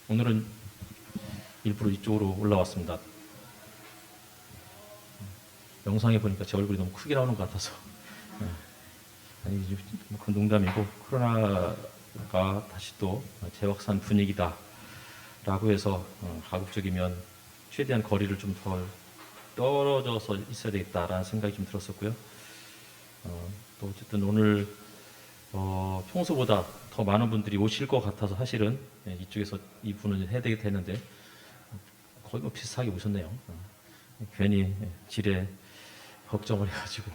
오늘은 일부러 이쪽으로 올라왔습니다. 영상에 보니까 제 얼굴이 너무 크게 나오는 것 같아서. 아니, 그 농담이고, 코로나가 다시 또 재확산 분위기다 라고 해서 가급적이면 최대한 거리를 좀 더 떨어져서 있어야 되겠다라는 생각이 좀 들었었고요. 또 어쨌든 오늘 평소보다 더 많은 분들이 오실 것 같아서 사실은 이쪽에서 이분을 해야 되겠는데 거의 뭐 비슷하게 오셨네요. 괜히 지레 걱정을 해가지고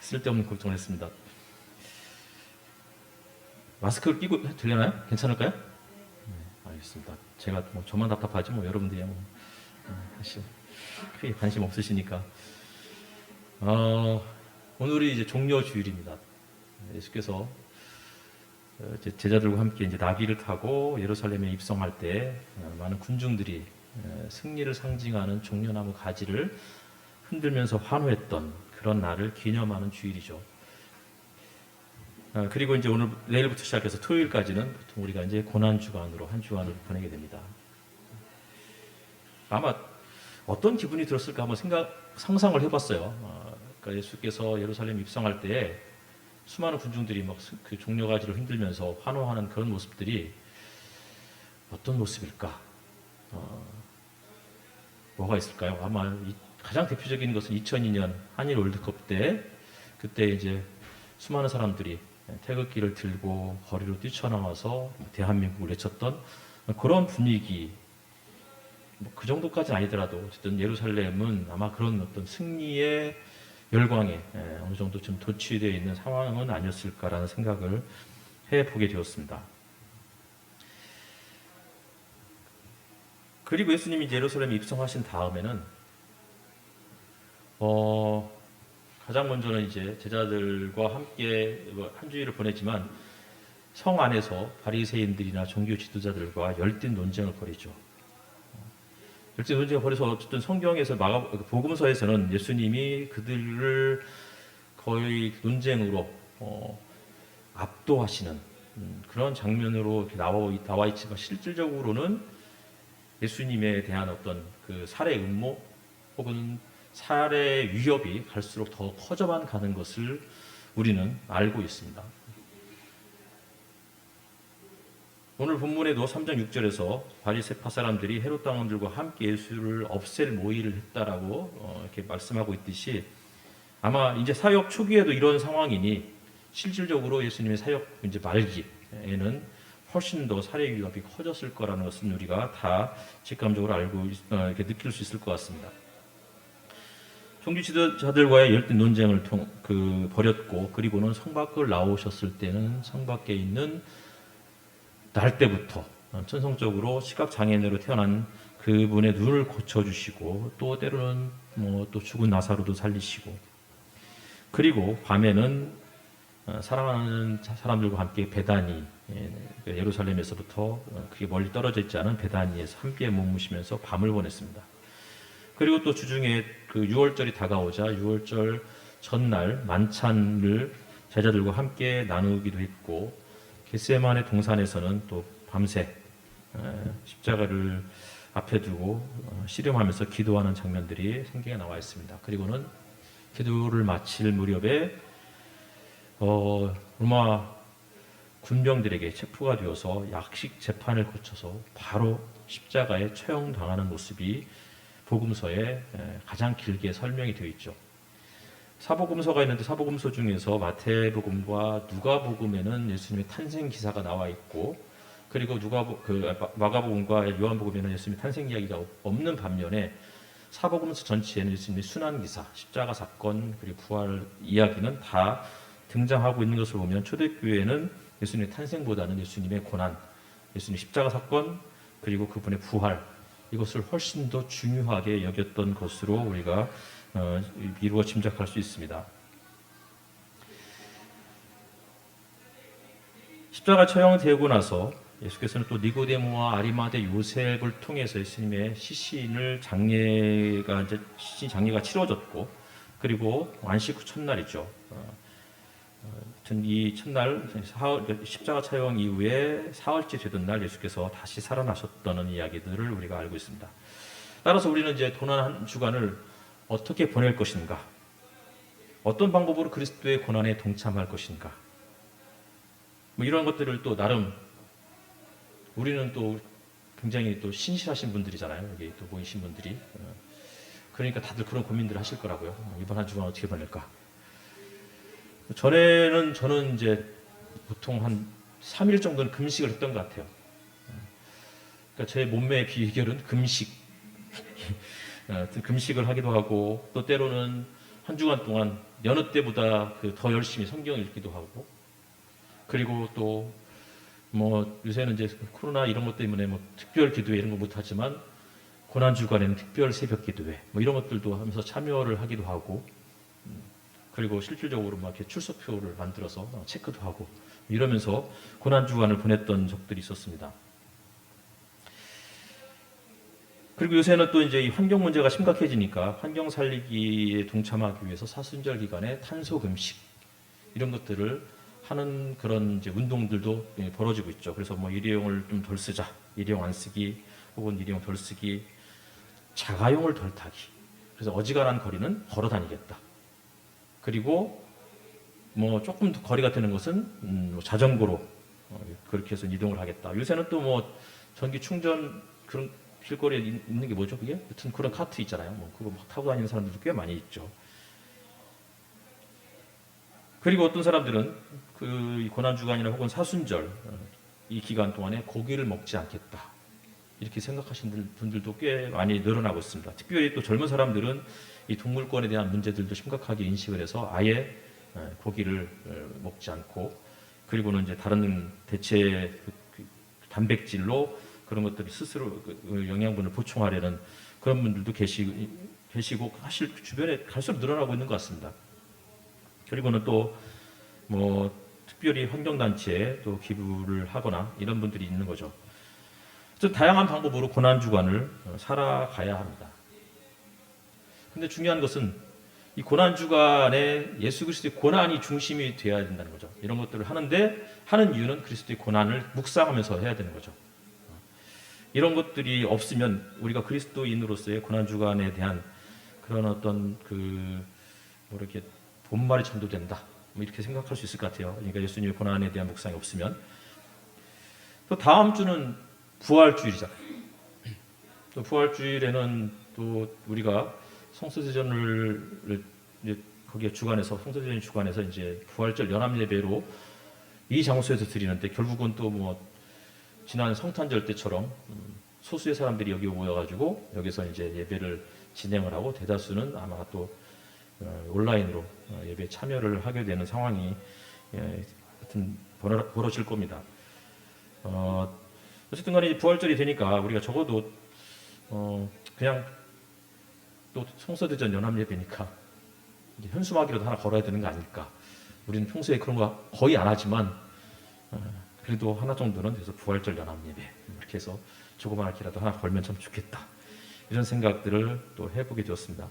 쓸데없는 걱정을 했습니다. 마스크를 끼고 되려나요? 괜찮을까요? 네, 알겠습니다. 제가 뭐 저만 답답하지 뭐 여러분들이 뭐 사실 크게 관심 없으시니까. 오늘이 이제 종려 주일입니다. 예수께서 제자들과 함께 이제 나귀를 타고 예루살렘에 입성할 때 많은 군중들이 승리를 상징하는 종려나무 가지를 흔들면서 환호했던 그런 날을 기념하는 주일이죠. 그리고 이제 오늘 내일부터 시작해서 토요일까지는 보통 우리가 이제 고난 주간으로 한 주간을 보내게 됩니다. 아마 어떤 기분이 들었을까 한번 상상을 해봤어요. 그러니까 예수께서 예루살렘 입성할 때 수많은 군중들이 막 그 종려가지를 흔들면서 환호하는 그런 모습들이 어떤 모습일까? 뭐가 있을까요? 아마 가장 대표적인 것은 2002년 한일 월드컵 때 그때 이제 수많은 사람들이 태극기를 들고 거리로 뛰쳐나와서 대한민국을 외쳤던 그런 분위기. 그 정도까지는 아니더라도 어쨌든 예루살렘은 아마 그런 어떤 승리의 열광에 어느 정도 좀 도취되어 있는 상황은 아니었을까라는 생각을 해보게 되었습니다. 그리고 예수님이 이제 예루살렘에 입성하신 다음에는 가장 먼저는 이제 제자들과 함께 한 주일을 보내지만 성 안에서 바리새인들이나 종교 지도자들과 열띤 논쟁을 벌이죠. 열띤 논쟁을 벌여서 어쨌든 성경에서 복음서에서는 예수님이 그들을 거의 논쟁으로 압도하시는 그런 장면으로 이렇게 나와 있지만 실질적으로는 예수님에 대한 어떤 그 살해 음모 혹은 살해 위협이 갈수록 더 커져만 가는 것을 우리는 알고 있습니다. 오늘 본문에도 3장 6절에서 바리새파 사람들이 헤롯 당원들과 함께 예수를 없앨 모의를 했다라고 이렇게 말씀하고 있듯이 아마 이제 사역 초기에도 이런 상황이니 실질적으로 예수님의 사역 이제 말기에는 훨씬 더 살해 위협이 커졌을 거라는 것은 우리가 다 직감적으로 알고 이렇게 느낄 수 있을 것 같습니다. 종교 지도자들과의 열띤 논쟁을 벌였고 그리고는 성 밖을 나오셨을 때는 성 밖에 있는 날 때부터 천성적으로 시각장애인으로 태어난 그분의 눈을 고쳐주시고 또 때로는 또 죽은 나사로도 살리시고 그리고 밤에는 사랑하는 사람들과 함께 베다니 예루살렘에서부터 그게 멀리 떨어져 있지 않은 베다니에서 함께 머무시면서 밤을 보냈습니다. 그리고 또 주중에 그 6월절이 다가오자 6월절 전날 만찬을 제자들과 함께 나누기도 했고 겟세마네 동산에서는 또 밤새 십자가를 앞에 두고 씨름하면서 기도하는 장면들이 성경에 나와 있습니다. 그리고는 기도를 마칠 무렵에 로마 군병들에게 체포가 되어서 약식 재판을 거쳐서 바로 십자가에 처형당하는 모습이 복음서에 가장 길게 설명이 되어 있죠. 사복음서가 있는데 사복음서 중에서 마태복음과 누가복음에는 예수님의 탄생 기사가 나와 있고 그리고 마가복음과 요한복음에는 예수님의 탄생 이야기가 없는 반면에 사복음서 전체에는 예수님의 순환 기사, 십자가 사건 그리고 부활 이야기는 다 등장하고 있는 것을 보면 초대교회는 예수님의 탄생보다는 예수님의 고난, 예수님의 십자가 사건 그리고 그분의 부활 이것을 훨씬 더 중요하게 여겼던 것으로 우리가 미루어 짐작할 수 있습니다. 십자가 처형되고 나서 예수께서는 또 니고데모와 아리마대 요셉을 통해서 예수님의 시신 장례가 치러졌고 그리고 안식 후 첫날이죠. 아무튼 이 첫날 십자가 차용 이후에 사흘째 되던 날 예수께서 다시 살아나셨다는 이야기들을 우리가 알고 있습니다. 따라서 우리는 이제 고난 한 주간을 어떻게 보낼 것인가, 어떤 방법으로 그리스도의 고난에 동참할 것인가, 뭐 이런 것들을 또 나름 우리는 또 굉장히 또 신실하신 분들이잖아요. 여기 또 모이신 분들이. 그러니까 다들 그런 고민들을 하실 거라고요. 이번 한 주간 어떻게 보낼까? 저는 이제 보통 한 3일 정도는 금식을 했던 것 같아요. 그러니까 제 몸매의 비결은 금식. 금식을 하기도 하고 또 때로는 한 주간 동안 여느 때보다 더 열심히 성경 읽기도 하고 그리고 또 뭐 요새는 이제 코로나 이런 것 때문에 뭐 특별 기도회 이런 거 못하지만 고난 주간에는 특별 새벽 기도회 뭐 이런 것들도 하면서 참여를 하기도 하고 그리고 실질적으로 막 이렇게 출석표를 만들어서 체크도 하고 이러면서 고난 주간을 보냈던 적들이 있었습니다. 그리고 요새는 또 이제 이 환경 문제가 심각해지니까 환경 살리기에 동참하기 위해서 사순절 기간에 탄소 금식 이런 것들을 하는 그런 이제 운동들도 벌어지고 있죠. 그래서 뭐 일회용을 좀 덜 쓰자, 일회용 안 쓰기, 혹은 일회용 덜 쓰기, 자가용을 덜 타기. 그래서 어지간한 거리는 걸어 다니겠다. 그리고 뭐 조금 더 거리가 되는 것은 자전거로 그렇게 해서 이동을 하겠다. 요새는 또 뭐 전기 충전 그런 길거리에 있는 게 뭐죠? 그게? 여튼 그런 카트 있잖아요. 뭐 그거 막 타고 다니는 사람들도 꽤 많이 있죠. 그리고 어떤 사람들은 그 고난주간이나 혹은 사순절 이 기간 동안에 고기를 먹지 않겠다. 이렇게 생각하시는 분들도 꽤 많이 늘어나고 있습니다. 특별히 또 젊은 사람들은 이 동물권에 대한 문제들도 심각하게 인식을 해서 아예 고기를 먹지 않고 그리고는 이제 다른 대체 단백질로 그런 것들이 스스로 영양분을 보충하려는 그런 분들도 계시고 사실 주변에 갈수록 늘어나고 있는 것 같습니다. 그리고는 또 뭐 특별히 환경단체에 또 기부를 하거나 이런 분들이 있는 거죠. 좀 다양한 방법으로 고난주간을 살아가야 합니다. 근데 중요한 것은 이 고난주간에 예수 그리스도의 고난이 중심이 되어야 된다는 거죠. 이런 것들을 하는 이유는 그리스도의 고난을 묵상하면서 해야 되는 거죠. 이런 것들이 없으면 우리가 그리스도인으로서의 고난주간에 대한 그런 어떤 뭐 이렇게 본말이 전도된다. 뭐 이렇게 생각할 수 있을 것 같아요. 그러니까 예수님의 고난에 대한 묵상이 없으면. 또 다음 주는 부활주일이잖아요. 또 부활주일에는 또 우리가 성서대전을 거기에 주관해서 성서대전 주관해서 이제 부활절 연합 예배로 이 장소에서 드리는데 결국은 또 뭐 지난 성탄절 때처럼 소수의 사람들이 여기 모여가지고 여기서 이제 예배를 진행을 하고 대다수는 아마 또 온라인으로 예배에 참여를 하게 되는 상황이 하여튼 벌어질 겁니다. 어쨌든 간에 부활절이 되니까 우리가 적어도 그냥 또 성서대전 연합예배니까 현수막이라도 하나 걸어야 되는 거 아닐까. 우리는 평소에 그런 거 거의 안 하지만 그래도 하나 정도는 돼서 부활절 연합예배 이렇게 해서 조그맣게라도 하나 걸면 참 좋겠다. 이런 생각들을 또 해보게 되었습니다.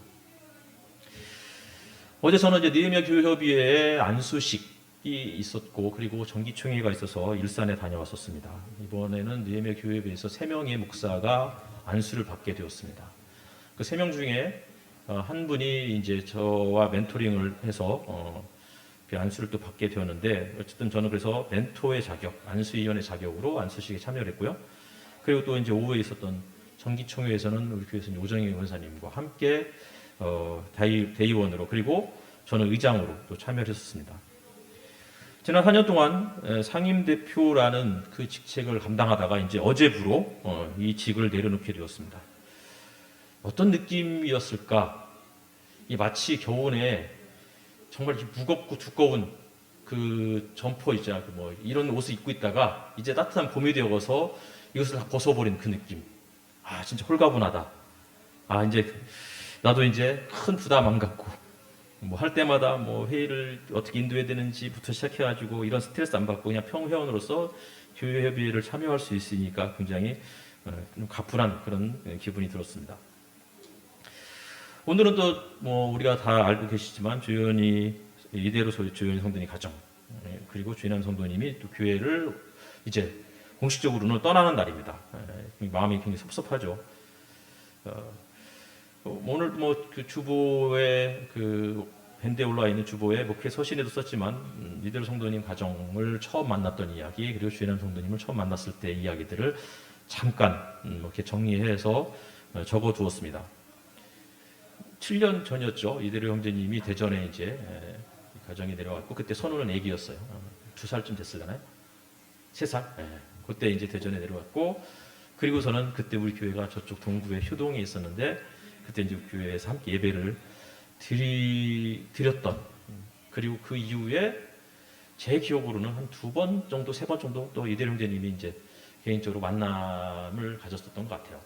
어제 저는 이제 느헤미야 교회협의회에 안수식이 있었고 그리고 정기총회가 있어서 일산에 다녀왔었습니다. 이번에는 느헤미야 교회협의회에서 3명의 목사가 안수를 받게 되었습니다. 그 3명 중에 한 분이 이제 저와 멘토링을 해서 그 안수를 또 받게 되었는데 어쨌든 저는 그래서 멘토의 자격, 안수위원의 자격으로 안수식에 참여를 했고요. 그리고 또 이제 오후에 있었던 정기총회에서는 우리 교회에서 오정희 원사님과 함께 대의원으로 그리고 저는 의장으로 또 참여를 했었습니다. 지난 4년 동안 상임대표라는 그 직책을 감당하다가 이제 어제부로 이 직을 내려놓게 되었습니다. 어떤 느낌이었을까? 이 마치 겨울에 정말 무겁고 두꺼운 그 점퍼 있잖아. 뭐 이런 옷을 입고 있다가 이제 따뜻한 봄이 되어서 이것을 다 벗어버린 그 느낌. 아, 진짜 홀가분하다. 아, 이제 나도 이제 큰 부담 안 갖고 뭐 할 때마다 뭐 회의를 어떻게 인도해야 되는지부터 시작해가지고 이런 스트레스 안 받고 그냥 평회원으로서 교회협의회를 참여할 수 있으니까 굉장히 좀 가뿐한 그런 기분이 들었습니다. 오늘은 또 뭐 우리가 다 알고 계시지만 조현이 이대로 조현이 성전이 가정 그리고 주인한 성도님이 또 교회를 이제 공식적으로는 떠나는 날입니다. 마음이 굉장히 섭섭하죠. 오늘 그 주보에 그 밴드에 올라와 있는 주보에 목회 서신에도 썼지만 이대로 성도님 가정을 처음 만났던 이야기, 그리고 주인한 성도님을 처음 만났을 때 이야기들을 잠깐 이렇게 정리해서 적어 두었습니다. 7년 전이었죠. 이대로 형제님이 대전에 이제 가정에 내려왔고, 그때 선우는 애기였어요. 2살쯤 됐을려나요? 3살? 그때 이제 대전에 내려왔고, 그리고서는 그때 우리 교회가 저쪽 동구에 효동에 있었는데, 그때 이제 교회에서 함께 예배를 드렸던, 그리고 그 이후에 제 기억으로는 한 2번 정도, 3번 정도 또 이대로 형제님이 이제 개인적으로 만남을 가졌었던 것 같아요.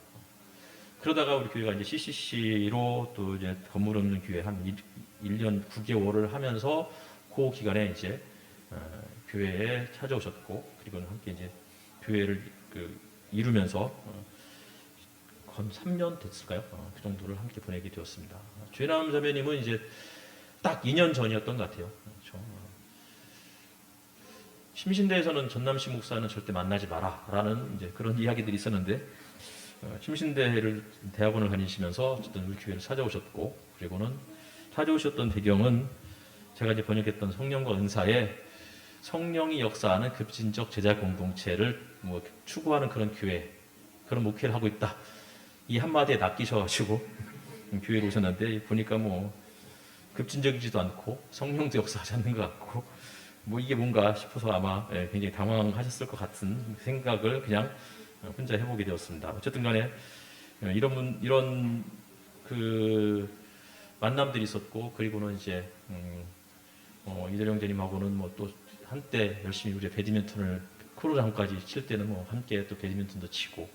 그러다가 우리 교회가 이제 CCC로 또 이제 건물 없는 교회 한 1년 9개월을 하면서 그 기간에 이제 교회에 찾아오셨고, 그리고는 함께 이제 교회를 이루면서 건 3년 됐을까요? 그 정도를 함께 보내게 되었습니다. 주인남 자매님은 이제 딱 2년 전이었던 것 같아요. 그렇죠? 심신대에서는 전남시 목사는 절대 만나지 마라라는 이제 그런 이야기들이 있었는데, 심신대를 대학원을 다니시면서 어쨌든 우리 교회를 찾아오셨고, 그리고는 찾아오셨던 배경은 제가 이제 번역했던 성령과 은사에 성령이 역사하는 급진적 제자 공동체를 추구하는 그런 교회, 그런 목회를 하고 있다. 이 한마디에 낚이셔가지고 교회로 오셨는데, 보니까 급진적이지도 않고 성령도 역사하지 않는 것 같고 이게 뭔가 싶어서 아마 굉장히 당황하셨을 것 같은 생각을 그냥 혼자 해보게 되었습니다. 어쨌든 간에 이런 그 만남들이 있었고, 그리고는 이제 이대령 형제님하고는 또 한때 열심히 우리 배드민턴을 코로나까지 칠 때는 함께 또 배드민턴도 치고,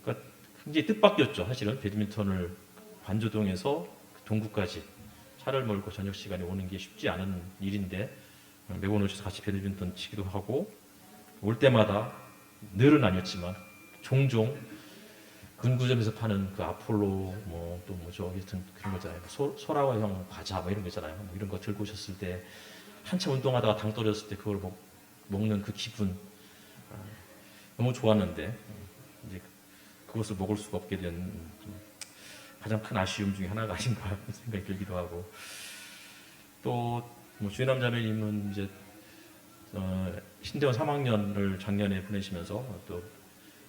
그러니까 굉장히 뜻밖이었죠. 사실은 배드민턴을 관조동에서 동구까지 차를 몰고 저녁 시간에 오는 게 쉽지 않은 일인데, 매번 오셔서 같이 배드민턴 치기도 하고, 올 때마다 늘은 아니었지만 종종 근구점에서 파는 그 아폴로 또 뭐죠, 하여튼 그런 거잖아요. 소라와형 과자 이런 거 있잖아요. 이런 거 들고 오셨을 때 한참 운동하다가 당 떨어졌을 때 그걸 먹는 그 기분, 너무 좋았는데 이제 그것을 먹을 수가 없게 된 가장 큰 아쉬움 중에 하나가 아닌가 생각이 들기도 하고, 또 주인남 자매님은 이제 신대원 3학년을 작년에 보내시면서 또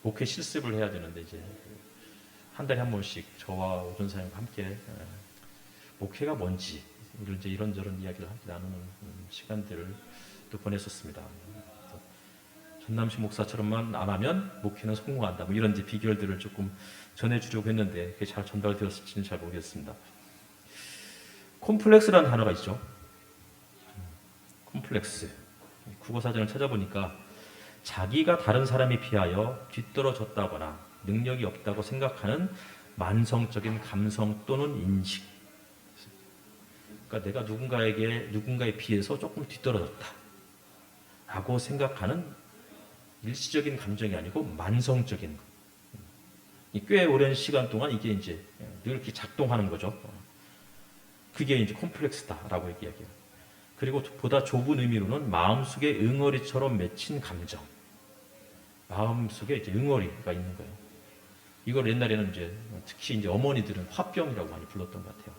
목회 실습을 해야 되는데, 이제 한 달에 한 번씩 저와 오전사님과 함께 목회가 뭔지 이제 이런저런 이야기를 함께 나누는 시간들을 또 보냈었습니다. 전남식 목사처럼만 안 하면 목회는 성공한다, 이런 이제 비결들을 조금 전해주려고 했는데 그게 잘 전달되었을지는 잘 모르겠습니다. 콤플렉스라는 단어가 있죠. 콤플렉스. 국어사전을 찾아보니까 자기가 다른 사람에 비하여 뒤떨어졌다거나 능력이 없다고 생각하는 만성적인 감성 또는 인식. 그러니까 내가 누군가에 비해서 조금 뒤떨어졌다 라고 생각하는 일시적인 감정이 아니고 만성적인 것. 꽤 오랜 시간 동안 이게 이제 늘 이렇게 작동하는 거죠. 그게 이제 콤플렉스다라고 얘기해요. 그리고 보다 좁은 의미로는 마음속에 응어리처럼 맺힌 감정. 마음속에 이제 응어리가 있는 거예요. 이걸 옛날에는 이제 특히 이제 어머니들은 화병이라고 많이 불렀던 것 같아요.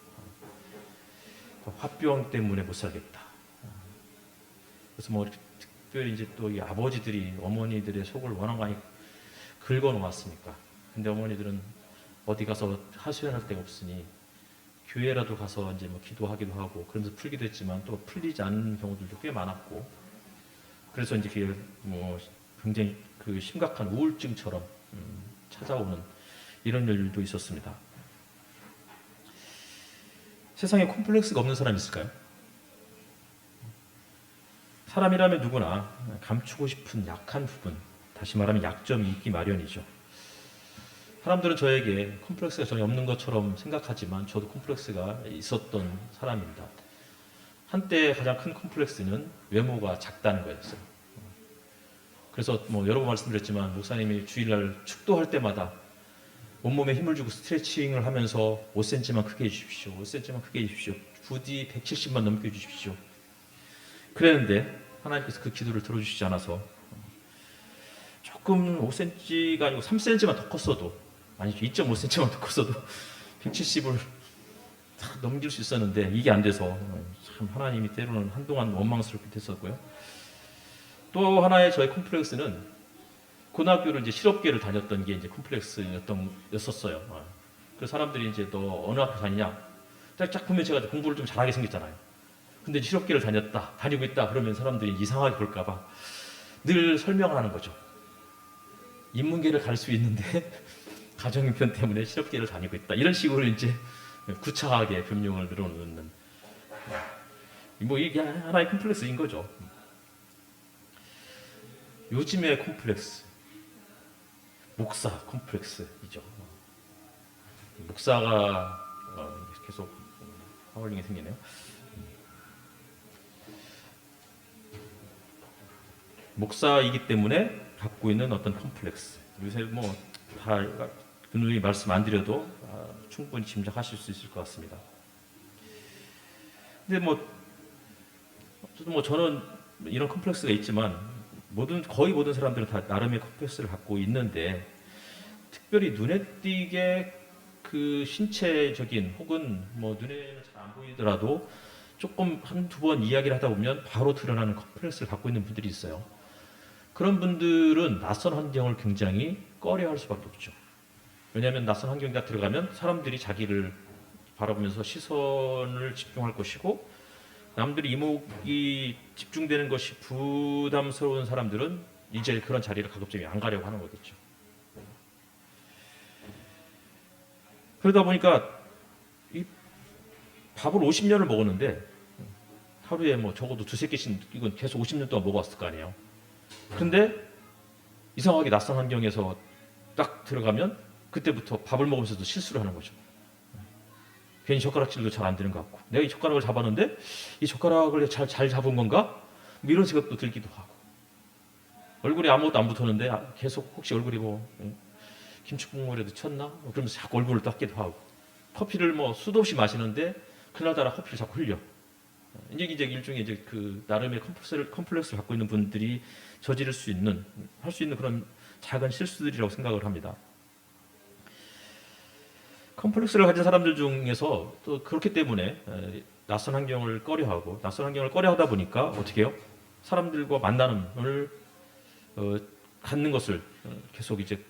화병 때문에 못 살겠다. 그래서 특별히 이제 또 이 아버지들이 어머니들의 속을 워낙 많이 긁어 놓았으니까. 근데 어머니들은 어디 가서 하소연할 데가 없으니 교회라도 가서 이제 기도하기도 하고 그러면서 풀기도 했지만 또 풀리지 않는 경우들도 꽤 많았고, 그래서 이제 그게 굉장히 그 심각한 우울증처럼 찾아오는 이런 일도 있었습니다. 세상에 콤플렉스가 없는 사람 있을까요? 사람이라면 누구나 감추고 싶은 약한 부분, 다시 말하면 약점이 있기 마련이죠. 사람들은 저에게 콤플렉스가 전혀 없는 것처럼 생각하지만 저도 콤플렉스가 있었던 사람입니다. 한때 가장 큰 콤플렉스는 외모가 작다는 거였어요. 그래서 여러 번 말씀드렸지만 목사님이 주일날 축도할 때마다 온몸에 힘을 주고 스트레칭을 하면서 5cm만 크게 해주십시오. 5cm만 크게 해주십시오. 부디 170만 넘게 해주십시오. 그랬는데 하나님께서 그 기도를 들어주시지 않아서 조금 5cm가 아니고 3cm만 더 컸어도, 아니죠, 2.5cm만 더 컸어도 170을 넘길 수 있었는데 이게 안 돼서 참 하나님이 때로는 한동안 원망스럽게 됐었고요. 또 하나의 저의 콤플렉스는 고등학교를 이제 실업계를 다녔던 게 이제 콤플렉스였었어요. 그래서 사람들이 이제 너 어느 학교 다니냐? 쫙 보면 제가 공부를 좀 잘하게 생겼잖아요. 근데 실업계를 다니고 있다 그러면 사람들이 이상하게 볼까봐 늘 설명을 하는 거죠. 인문계를 갈 수 있는데 가정 형편 때문에 실업계를 다니고 있다. 이런 식으로 이제 구차하게 변명을 늘어놓는, 뭐 이게 하나의 콤플렉스인 거죠. 요즘의 콤플렉스, 목사 콤플렉스이죠. 목사가 계속 하울링이 생기네요. 목사이기 때문에 갖고 있는 어떤 콤플렉스. 요새 뭐 다 그누이 말씀 안 드려도 충분히 짐작하실 수 있을 것 같습니다. 근데 뭐 저는 이런 콤플렉스가 있지만 거의 모든 사람들은 다 나름의 콤플렉스를 갖고 있는데, 특별히 눈에 띄게 그 신체적인 혹은 뭐 눈에 잘 안 보이더라도 조금 한두 번 이야기를 하다 보면 바로 드러나는 콤플렉스를 갖고 있는 분들이 있어요. 그런 분들은 낯선 환경을 굉장히 꺼려할 수밖에 없죠. 왜냐하면 낯선 환경에 들어가면 사람들이 자기를 바라보면서 시선을 집중할 것이고, 남들이 이목이 집중되는 것이 부담스러운 사람들은 이제 그런 자리를 가급적이 안 가려고 하는 거겠죠. 그러다 보니까 이 밥을 50년을 먹었는데 하루에 뭐 적어도 두세 개씩, 이건 계속 50년 동안 먹어왔을 거 아니에요. 그런데 이상하게 낯선 환경에서 딱 들어가면 그때부터 밥을 먹으면서도 실수를 하는 거죠. 괜히 젓가락질도 잘 안 되는 것 같고, 내가 이 젓가락을 잡았는데 이 젓가락을 잘 잡은 건가? 뭐 이런 생각도 들기도 하고, 얼굴에 아무것도 안 붙었는데 계속 혹시 얼굴이 뭐 김치국물에도 쳤나? 그러면서 자꾸 얼굴을 닦기도 하고, 커피를 뭐 수도 없이 마시는데 그날따라 커피를 자꾸 흘려. 이제 일종의 이제 그 나름의 컴플렉스를 갖고 있는 분들이 저지를 수 있는, 할 수 있는 그런 작은 실수들이라고 생각을 합니다. 컴플렉스를 가진 사람들 중에서 또 그렇기 때문에 낯선 환경을 꺼려하다 보니까 어떻게 해요? 사람들과 만남을 갖는 것을 계속 이제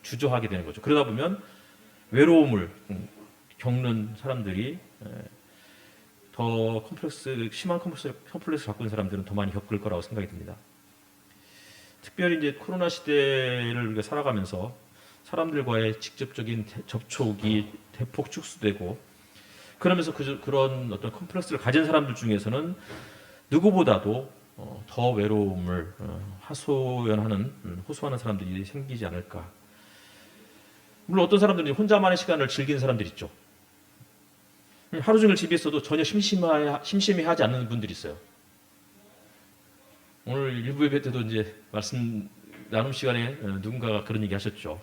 주저하게 되는 거죠. 그러다 보면 외로움을 겪는 사람들이 더 심한 컴플렉스를 갖고 있는 사람들은 더 많이 겪을 거라고 생각이 듭니다. 특별히 이제 코로나 시대를 우리가 살아가면서 사람들과의 직접적인 접촉이 대폭 축소되고, 그러면서 그런 어떤 컴플렉스를 가진 사람들 중에서는 누구보다도 더 외로움을 호소하는 사람들이 생기지 않을까. 물론 어떤 사람들은 혼자만의 시간을 즐기는 사람들 있죠. 하루 종일 집에 있어도 전혀 심심해하지 않는 분들이 있어요. 오늘 일부 예배 때도 이제 말씀 나눔 시간에 누군가가 그런 얘기 하셨죠.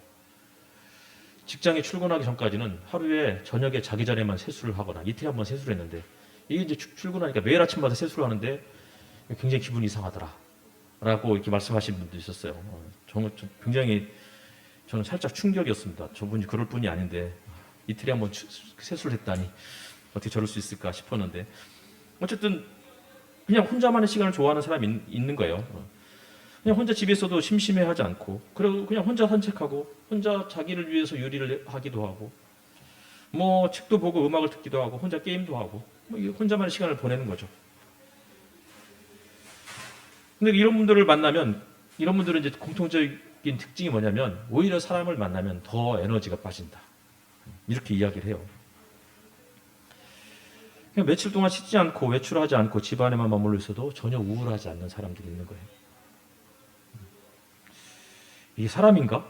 직장에 출근하기 전까지는 하루에 저녁에 자기 전에만 세수를 하거나 이틀에 한 번 세수를 했는데, 이게 이제 출근하니까 매일 아침마다 세수를 하는데 굉장히 기분이 이상하더라 라고 이렇게 말씀하신 분도 있었어요. 굉장히 저는 살짝 충격이었습니다. 저분이 그럴 분이 아닌데 이틀에 한 번 세수를 했다니 어떻게 저럴 수 있을까 싶었는데, 어쨌든 그냥 혼자만의 시간을 좋아하는 사람이 있는 거예요. 그냥 혼자 집에 있어도 심심해하지 않고, 그리고 그냥 혼자 산책하고, 혼자 자기를 위해서 요리를 하기도 하고, 뭐 책도 보고 음악을 듣기도 하고, 혼자 게임도 하고, 뭐 혼자만의 시간을 보내는 거죠. 근데 이런 분들을 만나면, 이런 분들은 이제 공통적인 특징이 뭐냐면, 오히려 사람을 만나면 더 에너지가 빠진다, 이렇게 이야기를 해요. 그냥 며칠 동안 쉬지 않고 외출하지 않고 집 안에만 머물러 있어도 전혀 우울하지 않는 사람들이 있는 거예요. 이게 사람인가?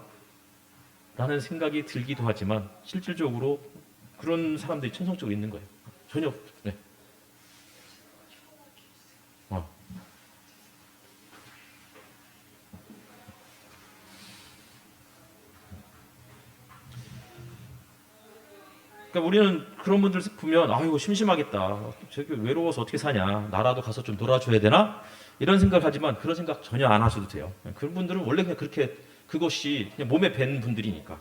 라는 생각이 들기도 하지만 실질적으로 그런 사람들이 천성적으로 있는 거예요. 전혀. 네. 그러니까 우리는 그런 분들 보면 아이고 심심하겠다. 저기 외로워서 어떻게 사냐. 나라도 가서 좀 놀아줘야 되나? 이런 생각하지만 그런 생각 전혀 안 하셔도 돼요. 그런 분들은 원래 그냥 그렇게 그것이 그냥 몸에 밴 분들이니까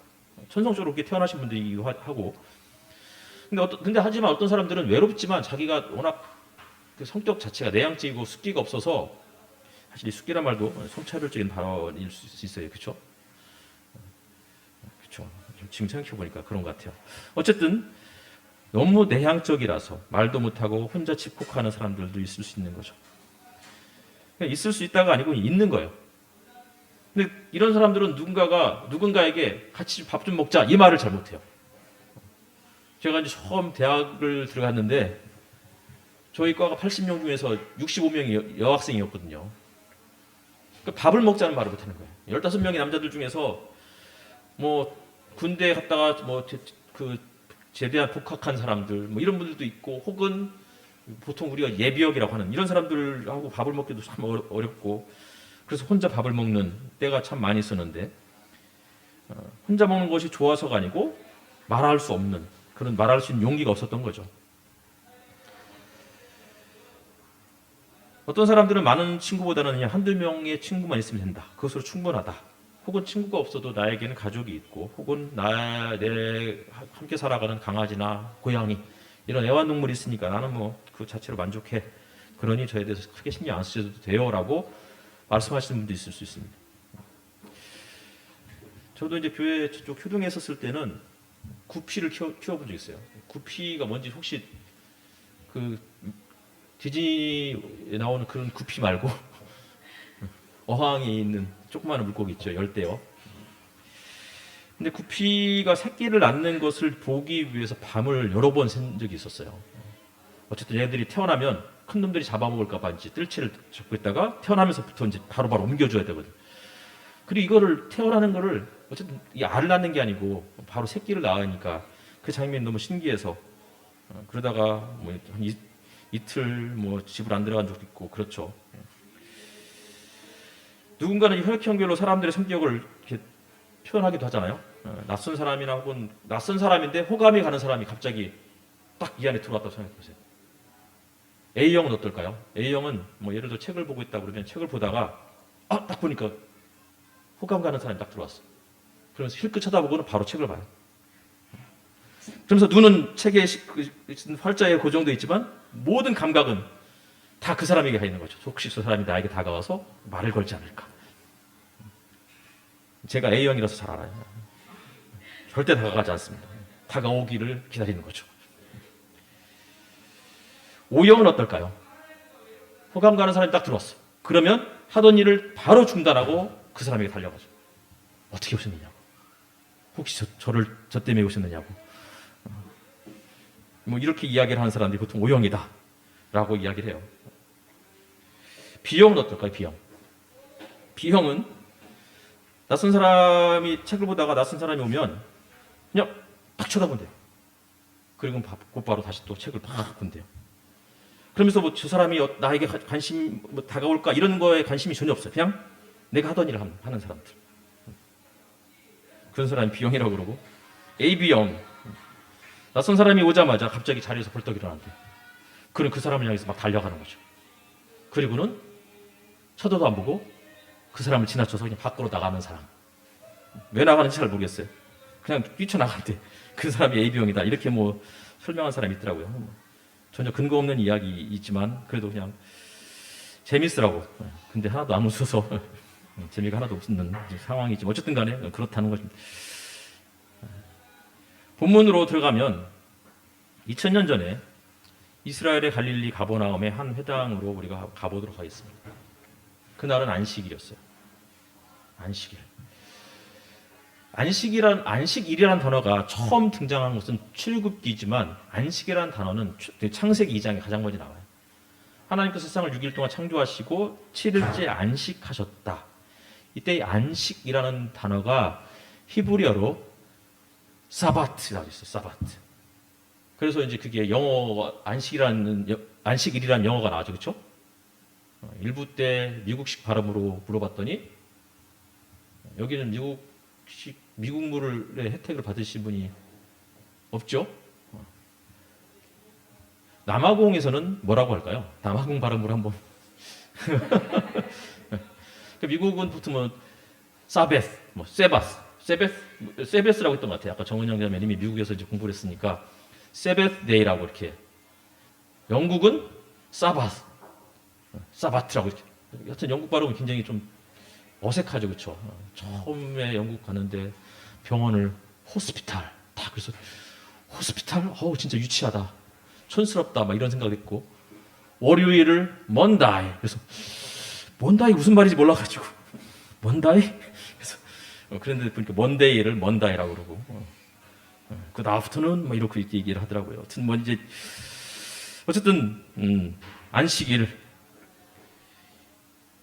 천성적으로 그렇게 태어나신 분들이기도 하고. 근데 하지만 어떤 사람들은 외롭지만 자기가 워낙 그 성격 자체가 내향적이고 숫기가 없어서 사실 이 숫기란 말도 성차별적인 발언일 수 있어요. 그렇죠? 그렇죠. 지금 생각해 보니까 그런 것 같아요. 어쨌든 너무 내향적이라서 말도 못하고 혼자 집콕하는 사람들도 있을 수 있는 거죠. 그냥 있을 수 있다가 아니고 있는 거예요. 근데 이런 사람들은 누군가에게 같이 밥 좀 먹자 이 말을 잘 못해요. 제가 이제 처음 대학을 들어갔는데 저희 과가 80명 중에서 65명이 여학생이었거든요. 그러니까 밥을 먹자는 말을 못하는 거예요. 15명의 남자들 중에서 뭐 군대 갔다가 뭐 그 제대한 복학한 사람들 뭐 이런 분들도 있고 혹은 보통 우리가 예비역이라고 하는 이런 사람들하고 밥을 먹기도 참 어렵고 그래서 혼자 밥을 먹는 때가 참 많이 있었는데 혼자 먹는 것이 좋아서가 아니고 말할 수 없는 그런 말할 수 있는 용기가 없었던 거죠. 어떤 사람들은 많은 친구보다는 그냥 한두 명의 친구만 있으면 된다. 그것으로 충분하다. 혹은 친구가 없어도 나에게는 가족이 있고 혹은 내 함께 살아가는 강아지나 고양이 이런 애완동물이 있으니까 나는 뭐 그 자체로 만족해. 그러니 저에 대해서 크게 신경 안 쓰셔도 돼요 라고 말씀하시는 분도 있을 수 있습니다. 저도 이제 교회 저쪽 효동에 있었을 때는 구피를 키워본 적 있어요. 구피가 뭔지 혹시 그 디즈니에 나오는 그런 구피 말고 어항에 있는 조그마한 물고기 있죠. 열대어. 근데 구피가 새끼를 낳는 것을 보기 위해서 밤을 여러 번 샌 적이 있었어요. 어쨌든 얘들이 태어나면 큰 놈들이 잡아먹을까봐 이제 뜰채를 잡고 있다가 태어나면서부터 이제 바로바로 옮겨줘야 되거든. 그리고 이거를 태어나는 거를 어쨌든 이 알을 낳는 게 아니고 바로 새끼를 낳으니까 그 장면이 너무 신기해서 그러다가 뭐 한 이틀 뭐 집을 안 들어간 적도 있고 그렇죠. 누군가는 혈액형별로 사람들의 성격을 이렇게 표현하기도 하잖아요. 낯선 사람이나 혹은 낯선 사람인데 호감이 가는 사람이 갑자기 딱 이 안에 들어왔다고 생각해 보세요. A형은 어떨까요? A형은 뭐 예를 들어 책을 보고 있다 그러면 책을 보다가 딱 보니까 호감 가는 사람이 딱 들어왔어. 그러면서 힐끗 쳐다보고는 바로 책을 봐요. 그러면서 눈은 책에 활자에 고정되어 있지만 모든 감각은 다 그 사람에게 가 있는 거죠. 혹시 그 사람이 나에게 다가와서 말을 걸지 않을까. 제가 A형이라서 잘 알아요. 절대 다가가지 않습니다. 다가오기를 기다리는 거죠. O형은 어떨까요? 호감 가는 사람이 딱 들어왔어. 그러면 하던 일을 바로 중단하고 그 사람에게 달려가죠. 어떻게 오셨느냐고. 혹시 저 때문에 오셨느냐고. 뭐 이렇게 이야기를 하는 사람들이 보통 O형이다 라고 이야기를 해요. B형은 어떨까요? B형은 낯선 사람이 책을 보다가 낯선 사람이 오면 그냥 딱 쳐다본대요. 그리고 곧바로 다시 또 책을 팍 본대요. 그러면서 뭐 저 사람이 나에게 관심 뭐 다가올까 이런 거에 관심이 전혀 없어요. 그냥 내가 하던 일을 하는 사람들. 그런 사람이 B형이라고 그러고 AB형 낯선 사람이 오자마자 갑자기 자리에서 벌떡 일어난대요. 그럼 그 사람을 향해서 막 달려가는 거죠. 그리고는 쳐다도 안 보고 그 사람을 지나쳐서 그냥 밖으로 나가는 사람. 왜 나가는지 잘 모르겠어요. 그냥 뛰쳐나간대. 그 사람이 AB형이다. 이렇게 뭐 설명한 사람이 있더라고요. 전혀 근거 없는 이야기이지만 그래도 그냥 재밌으라고. 근데 하나도 안 웃어서 재미가 하나도 없는 상황이지. 어쨌든 간에 그렇다는 것입니다. 본문으로 들어가면 2000년 전에 이스라엘의 갈릴리 가버나움의 한 회당으로 우리가 가보도록 하겠습니다. 그날은 안식일이었어요. 안식일이라는 단어가 처음 등장한 것은 출애굽기지만 안식이라는 단어는 창세기 2장에 가장 먼저 나와요. 하나님께서 세상을 6일 동안 창조하시고 7일째 안식하셨다. 이때 이 안식이라는 단어가 히브리어로 사바트라고 있어요. 사바트. 그래서 이제 그게 영어 안식일이라는 영어가 나왔죠. 그렇죠? 일부 때 미국식 발음으로 물어봤더니 여기는 미국물의 혜택을 받으신 분이 없죠? 남아공에서는 뭐라고 할까요? 남아공 발음으로 한번. 미국은 보통 뭐 사베스, 뭐 세베스라고 했던 것 같아요. 아까 정은영 자매님이 미국에서 이제 공부를 했으니까 세베스 데이라고 이렇게. 영국은 사바트라고 이렇게. 여튼 영국 발음은 굉장히 좀 어색하죠, 그렇죠? 처음에 영국 가는데 병원을 호스피탈 다 그래서 호스피탈, 진짜 유치하다, 촌스럽다, 막 이런 생각했고, 월요일을 먼다이, 그래서 먼다이 무슨 말인지 몰라가지고 먼다이, 그래서 그런데 보니까 먼데이를 먼다이라고 그러고, 그 다음부터는 뭐 이렇게 얘기를 하더라고요. 하여튼 뭐 이제 어쨌든 안식일.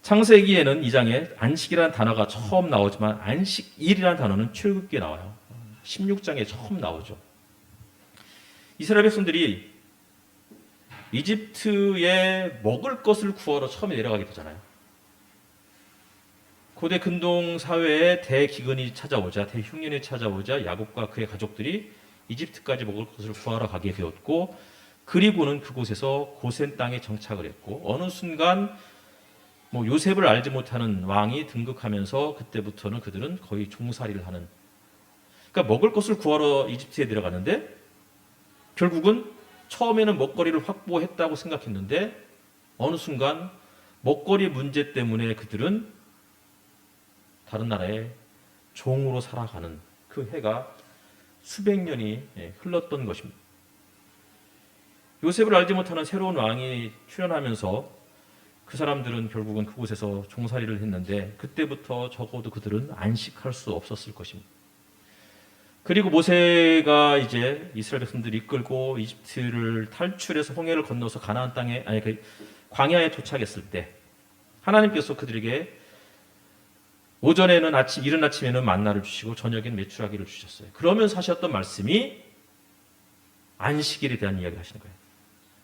창세기에는 2장에 안식이라는 단어가 처음 나오지만 안식일이라는 단어는 출애굽기에 나와요. 16장에 처음 나오죠. 이스라엘 백성들이 이집트에 먹을 것을 구하러 처음에 내려가게 되잖아요. 고대 근동 사회에 대기근이 찾아오자, 대흉년이 찾아오자 야곱과 그의 가족들이 이집트까지 먹을 것을 구하러 가게 되었고, 그리고는 그곳에서 고센 땅에 정착을 했고, 어느 순간 뭐 요셉을 알지 못하는 왕이 등극하면서 그때부터는 그들은 거의 종살이를 하는, 그러니까 먹을 것을 구하러 이집트에 들어갔는데 결국은 처음에는 먹거리를 확보했다고 생각했는데 어느 순간 먹거리 문제 때문에 그들은 다른 나라의 종으로 살아가는 그 해가 수백 년이 흘렀던 것입니다. 요셉을 알지 못하는 새로운 왕이 출현하면서 그 사람들은 결국은 그곳에서 종살이를 했는데 그때부터 적어도 그들은 안식할 수 없었을 것입니다. 그리고 모세가 이제 이스라엘 백성들을 이끌고 이집트를 탈출해서 홍해를 건너서 가나안 땅에, 그 광야에 도착했을 때 하나님께서 그들에게 오전에는 이른 아침에는 만나를 주시고 저녁에는 메추라기를 주셨어요. 그러면서 하셨던 말씀이 안식일에 대한 이야기를 하시는 거예요.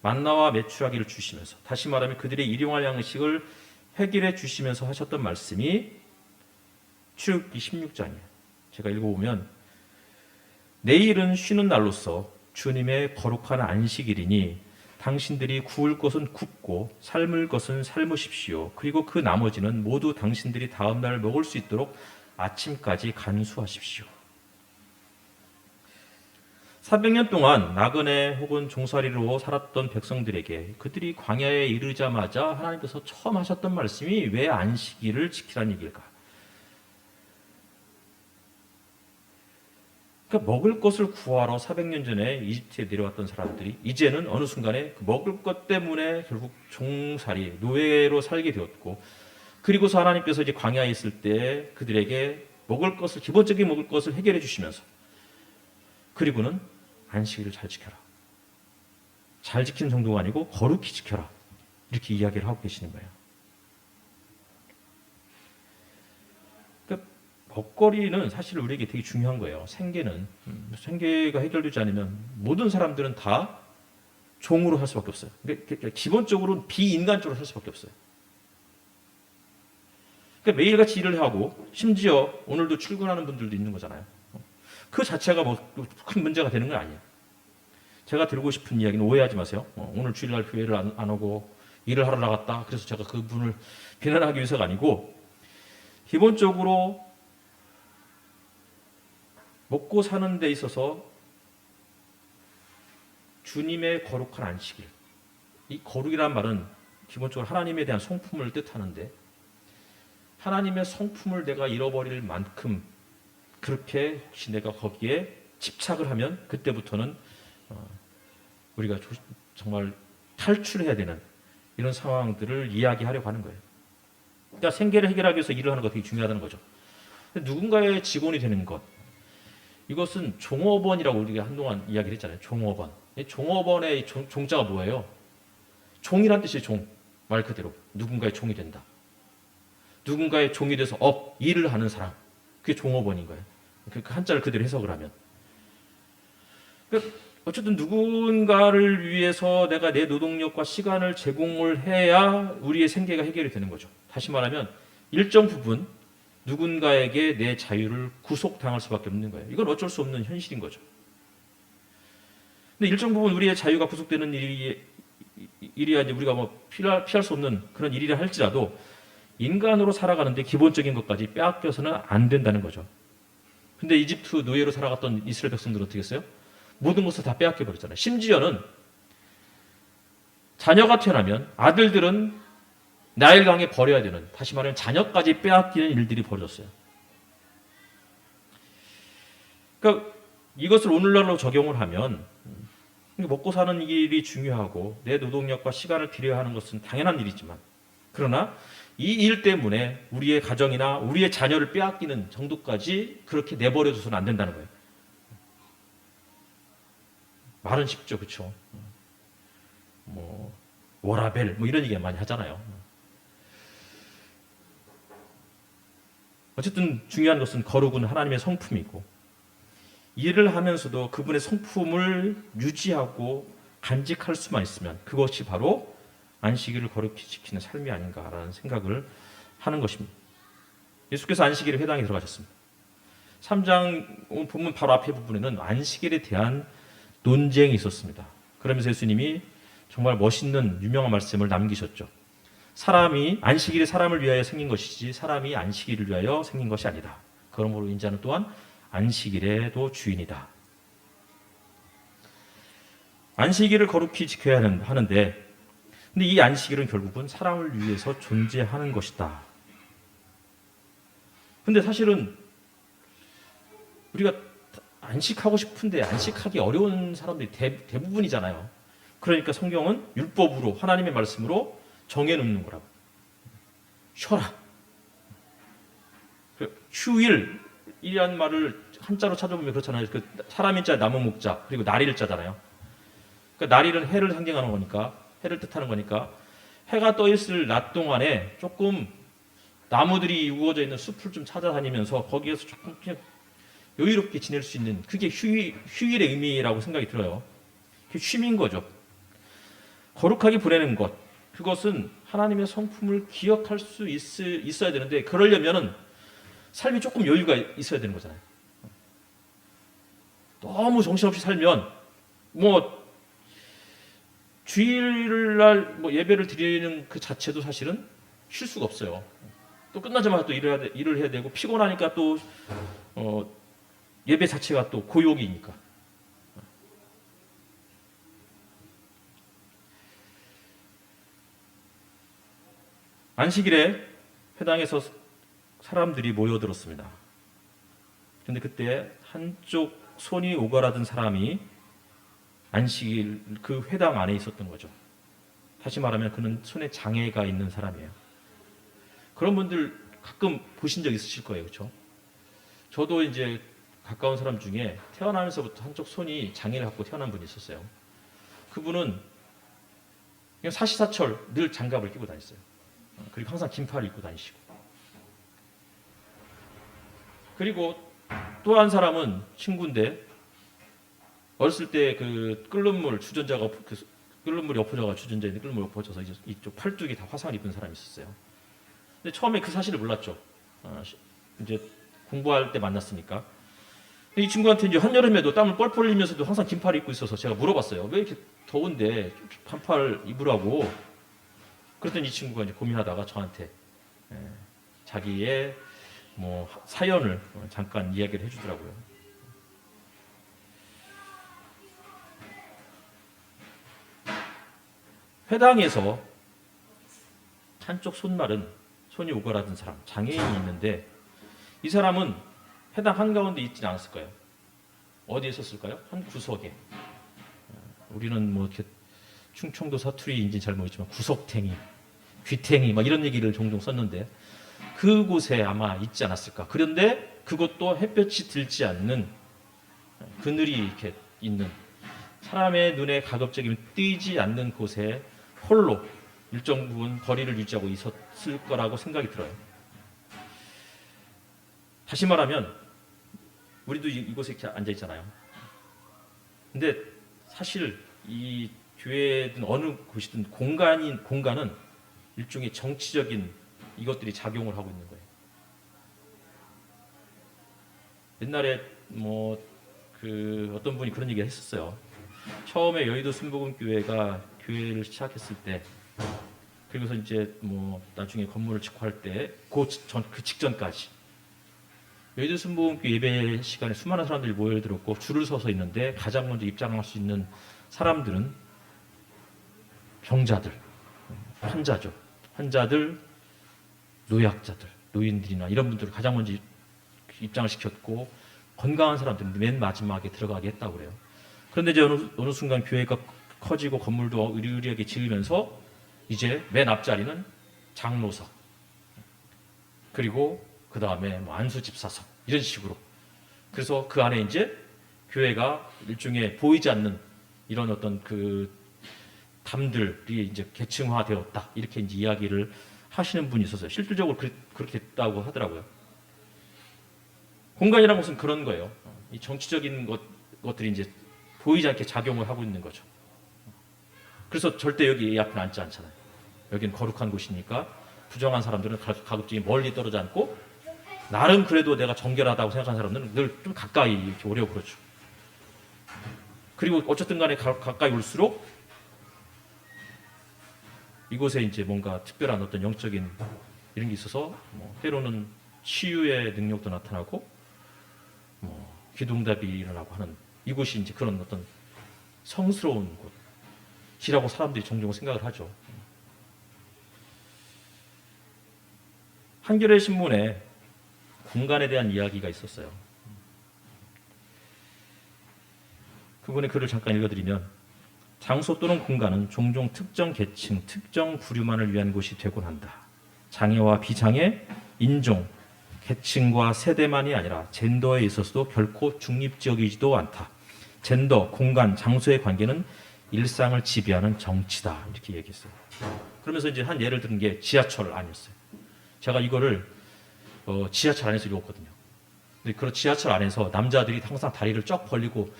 만나와 메추라기를 주시면서, 다시 말하면 그들의 일용할 양식을 해결해 주시면서 하셨던 말씀이 출애굽기 16장이에요. 제가 읽어보면, 내일은 쉬는 날로서 주님의 거룩한 안식일이니 당신들이 구울 것은 굽고 삶을 것은 삶으십시오. 그리고 그 나머지는 모두 당신들이 다음 날 먹을 수 있도록 아침까지 간수하십시오. 400년 동안 나그네 혹은 종살이로 살았던 백성들에게 그들이 광야에 이르자마자 하나님께서 처음 하셨던 말씀이 왜 안식일을 지키라는 얘기일까? 그러니까 먹을 것을 구하러 400년 전에 이집트에 내려왔던 사람들이 이제는 어느 순간에 그 먹을 것 때문에 결국 종살이, 노예로 살게 되었고, 그리고서 하나님께서 이제 광야에 있을 때 그들에게 먹을 것을, 기본적인 먹을 것을 해결해 주시면서, 그리고는 안식일을 잘 지켜라. 잘 지키는 정도가 아니고 거룩히 지켜라. 이렇게 이야기를 하고 계시는 거예요. 그러니까 먹거리는 사실 우리에게 되게 중요한 거예요. 생계가 해결되지 않으면 모든 사람들은 다 종으로 살 수밖에 없어요. 그러니까 기본적으로는 비인간적으로 살 수밖에 없어요. 그러니까 매일같이 일을 하고 심지어 오늘도 출근하는 분들도 있는 거잖아요. 그 자체가 뭐 큰 문제가 되는 건 아니에요. 제가 드리고 싶은 이야기는 오해하지 마세요. 오늘 주일날 교회를 안 오고 일을 하러 나갔다, 그래서 제가 그분을 비난하기 위해서가 아니고, 기본적으로 먹고 사는 데 있어서 주님의 거룩한 안식일, 이 거룩이란 말은 기본적으로 하나님에 대한 성품을 뜻하는데, 하나님의 성품을 내가 잃어버릴 만큼 그렇게 혹시 내가 거기에 집착을 하면 그때부터는 우리가 정말 탈출해야 되는 이런 상황들을 이야기하려고 하는 거예요. 그러니까 생계를 해결하기 위해서 일을 하는 것 되게 중요하다는 거죠. 누군가의 직원이 되는 것, 이것은 종업원이라고 우리가 한동안 이야기를 했잖아요. 종업원. 종업원의 종자가 뭐예요? 종이란 뜻이에요. 종. 말 그대로 누군가의 종이 된다. 누군가의 종이 돼서 일을 하는 사람, 그게 종업원인 거예요. 그 한자를 그대로 해석을 하면. 어쨌든 누군가를 위해서 내가 내 노동력과 시간을 제공을 해야 우리의 생계가 해결이 되는 거죠. 다시 말하면 일정 부분 누군가에게 내 자유를 구속당할 수밖에 없는 거예요. 이건 어쩔 수 없는 현실인 거죠. 근데 일정 부분 우리의 자유가 구속되는 일이야 이제 우리가 뭐 피할 수 없는 그런 일이라 할지라도 인간으로 살아가는데 기본적인 것까지 빼앗겨서는 안 된다는 거죠. 근데 이집트 노예로 살아갔던 이스라엘 백성들은 어떻게 했어요? 모든 것을 다 빼앗겨 버렸잖아요. 심지어는 자녀가 태어나면 아들들은 나일강에 버려야 되는, 다시 말하면 자녀까지 빼앗기는 일들이 벌어졌어요. 그러니까 이것을 오늘날로 적용을 하면 먹고 사는 일이 중요하고 내 노동력과 시간을 필요하는 것은 당연한 일이지만, 그러나 이 일 때문에 우리의 가정이나 우리의 자녀를 빼앗기는 정도까지 그렇게 내버려둬서는 안 된다는 거예요. 말은 쉽죠, 그렇죠? 뭐 워라벨 뭐 이런 얘기 많이 하잖아요. 어쨌든 중요한 것은 거룩은 하나님의 성품이고, 일을 하면서도 그분의 성품을 유지하고 간직할 수만 있으면 그것이 바로 안식일을 거룩히 지키는 삶이 아닌가라는 생각을 하는 것입니다. 예수께서 안식일에 회당에 들어가셨습니다. 3장 본문 바로 앞에 부분에는 안식일에 대한 논쟁이 있었습니다. 그러면서 예수님이 정말 멋있는 유명한 말씀을 남기셨죠. 사람이 안식일이 사람을 위하여 생긴 것이지 사람이 안식일을 위하여 생긴 것이 아니다. 그러므로 인자는 또한 안식일에도 주인이다. 안식일을 거룩히 지켜야 하는데, 근데 이 안식일은 결국은 사람을 위해서 존재하는 것이다. 근데 사실은 우리가 안식하고 싶은데 안식하기 어려운 사람들이 대부분이잖아요. 그러니까 성경은 율법으로, 하나님의 말씀으로 정해놓는 거라고. 쉬어라. 휴일이란 말을 한자로 찾아보면 그렇잖아요. 그 사람인 자, 나무 목자, 그리고 날일 자잖아요. 그러니까 날일은 해를 상징하는 거니까, 해를 뜻하는 거니까, 해가 떠 있을 낮 동안에 조금 나무들이 우거져 있는 숲을 좀 찾아다니면서 거기에서 조금 그냥 여유롭게 지낼 수 있는, 그게 휴일의 의미라고 생각이 들어요. 그게 쉼인 거죠. 거룩하게 보내는 것, 그것은 하나님의 성품을 기억할 수 있어야 되는데, 그러려면은 삶이 조금 여유가 있어야 되는 거잖아요. 너무 정신없이 살면 뭐 주일날 뭐 예배를 드리는 그 자체도 사실은 쉴 수가 없어요. 또 끝나자마자 또 일을 해야 되고, 피곤하니까 또 예배 자체가 또 고욕이니까. 안식일에 회당에서 사람들이 모여들었습니다. 그런데 그때 한쪽 손이 오그라든 사람이 안식일 그 회당 안에 있었던 거죠. 다시 말하면 그는 손에 장애가 있는 사람이에요. 그런 분들 가끔 보신 적 있으실 거예요. 그렇죠? 저도 이제 가까운 사람 중에 태어나면서부터 한쪽 손이 장애를 갖고 태어난 분이 있었어요. 그분은 그냥 사시사철 늘 장갑을 끼고 다녔어요. 그리고 항상 긴팔을 입고 다니시고. 그리고 또 한 사람은 친구인데, 어렸을 때 그 끓는 물 주전자가 끓는 물이 엎어져가, 주전자에 끓는 물이 엎어져서 이쪽 팔뚝이 다 화상을 입은 사람이 있었어요. 근데 처음에 그 사실을 몰랐죠. 이제 공부할 때 만났으니까. 이 친구한테 이제 한여름에도 땀을 뻘뻘 흘리면서도 항상 긴팔을 입고 있어서 제가 물어봤어요. 왜 이렇게 더운데 반팔 입으라고. 그랬더니 이 친구가 이제 고민하다가 저한테 자기의 뭐 사연을 잠깐 이야기를 해주더라고요. 회당에서 한쪽 손이 오그라든 사람, 장애인이 있는데, 이 사람은 회당 한가운데 있지는 않았을 거예요. 어디에 있었을까요? 한 구석에. 우리는 뭐 이렇게 충청도 사투리인지 잘 모르겠지만 구석탱이, 귀탱이 막 이런 얘기를 종종 썼는데, 그곳에 아마 있지 않았을까. 그런데 그것도 햇볕이 들지 않는 그늘이 이렇게 있는, 사람의 눈에 가급적이면 띄지 않는 곳에 홀로 일정 부분 거리를 유지하고 있었을 거라고 생각이 들어요. 다시 말하면 우리도 이곳에 이렇게 앉아 있잖아요. 근데 사실 이 교회든 어느 곳이든 공간은 일종의 정치적인 이것들이 작용을 하고 있는 거예요. 옛날에 뭐 그 어떤 분이 그런 얘기를 했었어요. 처음에 여의도 순복음교회가 교회를 시작했을 때, 그리고서 이제 뭐 나중에 건물을 짓고할 때, 그 직전까지 여의도 순복음교회 예배 시간에 수많은 사람들이 모여들었고 줄을 서서 있는데 가장 먼저 입장할 수 있는 사람들은 병자들, 환자들, 노약자들, 노인들이나 이런 분들을 가장 먼저 입장을 시켰고, 건강한 사람들은 맨 마지막에 들어가게 했다고 그래요. 그런데 이제 어느 순간 교회가 커지고 건물도 의리의리하게 지으면서 이제 맨 앞자리는 장로석, 그리고 그 다음에 뭐 안수집사석, 이런 식으로. 그래서 그 안에 이제 교회가 일종의 보이지 않는 이런 어떤 그 담들이 이제 계층화되었다, 이렇게 이제 이야기를 하시는 분이 있었어요. 실질적으로 그렇게 했다고 하더라고요. 공간이라는 것은 그런 거예요. 이 정치적인 것들이 이제 보이지 않게 작용을 하고 있는 거죠. 그래서 절대 여기 이 앞에 앉지 않잖아요. 여기는 거룩한 곳이니까 부정한 사람들은 가급적이 멀리 떨어져 앉고, 나름 그래도 내가 정결하다고 생각하는 사람들은 늘 좀 가까이 이렇게 오려고 그러죠. 그리고 어쨌든 간에 가까이 올수록 이곳에 이제 뭔가 특별한 어떤 영적인 이런 게 있어서 뭐 때로는 치유의 능력도 나타나고 뭐 기도응답이 일어나고 하는, 이곳이 이제 그런 어떤 성스러운 곳이라고 사람들이 종종 생각을 하죠. 한겨레 신문에 공간에 대한 이야기가 있었어요. 그분의 글을 잠깐 읽어드리면, 장소 또는 공간은 종종 특정 계층, 특정 부류만을 위한 곳이 되곤 한다. 장애와 비장애, 인종, 계층과 세대만이 아니라 젠더에 있어서도 결코 중립적이지도 않다. 젠더, 공간, 장소의 관계는 일상을 지배하는 정치다, 이렇게 얘기했어요. 그러면서 이제 한 예를 드는 게 지하철 안이었어요. 제가 이거를 지하철 안에서 읽었거든요. 근데 그 지하철 안에서 남자들이 항상 다리를 쩍 벌리고,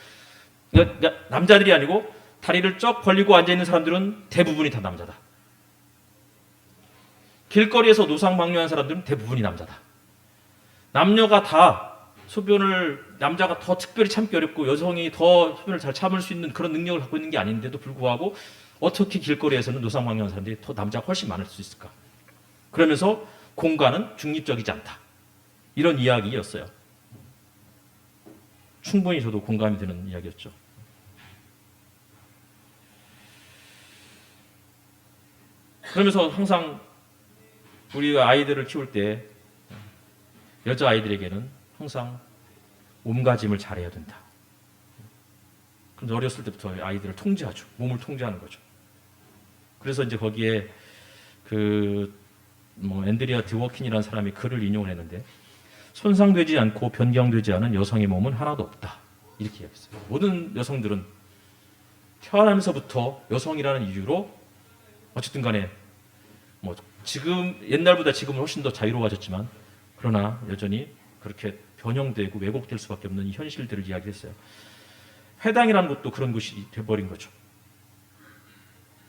그러니까 남자들이 아니고 다리를 쩍 벌리고 앉아있는 사람들은 대부분이 다 남자다. 길거리에서 노상방뇨한 사람들은 대부분이 남자다. 남녀가 다 소변을, 남자가 더 특별히 참기 어렵고 여성이 더 소변을 잘 참을 수 있는 그런 능력을 갖고 있는 게 아닌데도 불구하고 어떻게 길거리에서는 노상방뇨한 사람들이 더 남자가 훨씬 많을 수 있을까? 그러면서 공간은 중립적이지 않다, 이런 이야기였어요. 충분히 저도 공감이 되는 이야기였죠. 그러면서 항상 우리가 아이들을 키울 때 여자아이들에게는 항상 몸가짐을 잘해야 된다. 그럼 어렸을 때부터 아이들을 통제하죠. 몸을 통제하는 거죠. 그래서 이제 거기에 앤드리아 드워킨이라는 사람이 글을 인용을 했는데, 손상되지 않고 변경되지 않은 여성의 몸은 하나도 없다, 이렇게 이야기했어요. 모든 여성들은 태어나면서부터 여성이라는 이유로 어쨌든 간에 뭐 지금 옛날보다 지금은 훨씬 더 자유로워졌지만, 그러나 여전히 그렇게 변형되고 왜곡될 수밖에 없는 이 현실들을 이야기했어요. 회당이라는 것도 그런 곳이 돼버린 거죠.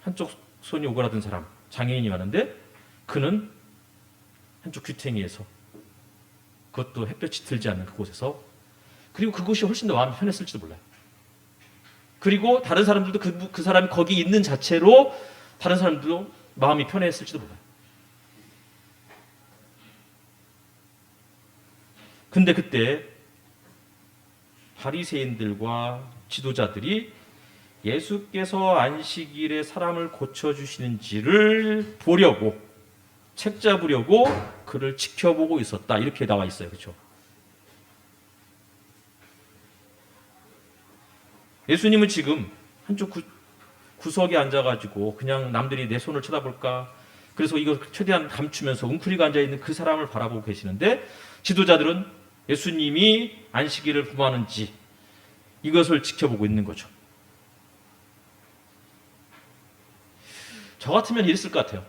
한쪽 손이 오그라든 사람, 장애인이 많은데 그는 한쪽 귀퉁이에서, 그것도 햇볕이 들지 않는 그곳에서, 그리고 그곳이 훨씬 더 마음이 편했을지도 몰라요. 그리고 다른 사람들도 그 사람이 거기 있는 자체로 다른 사람들도 마음이 편했을지도 몰라요. 근데 그때 바리새인들과 지도자들이 예수께서 안식일에 사람을 고쳐주시는지를 보려고, 책 잡으려고 그를 지켜보고 있었다, 이렇게 나와 있어요. 그렇죠? 예수님은 지금 한쪽 구석에 앉아가지고 그냥 남들이 내 손을 쳐다볼까, 그래서 이걸 최대한 감추면서 웅크리고 앉아있는 그 사람을 바라보고 계시는데, 지도자들은 예수님이 안식일을 구하는지 이것을 지켜보고 있는 거죠. 저 같으면 이랬을 것 같아요.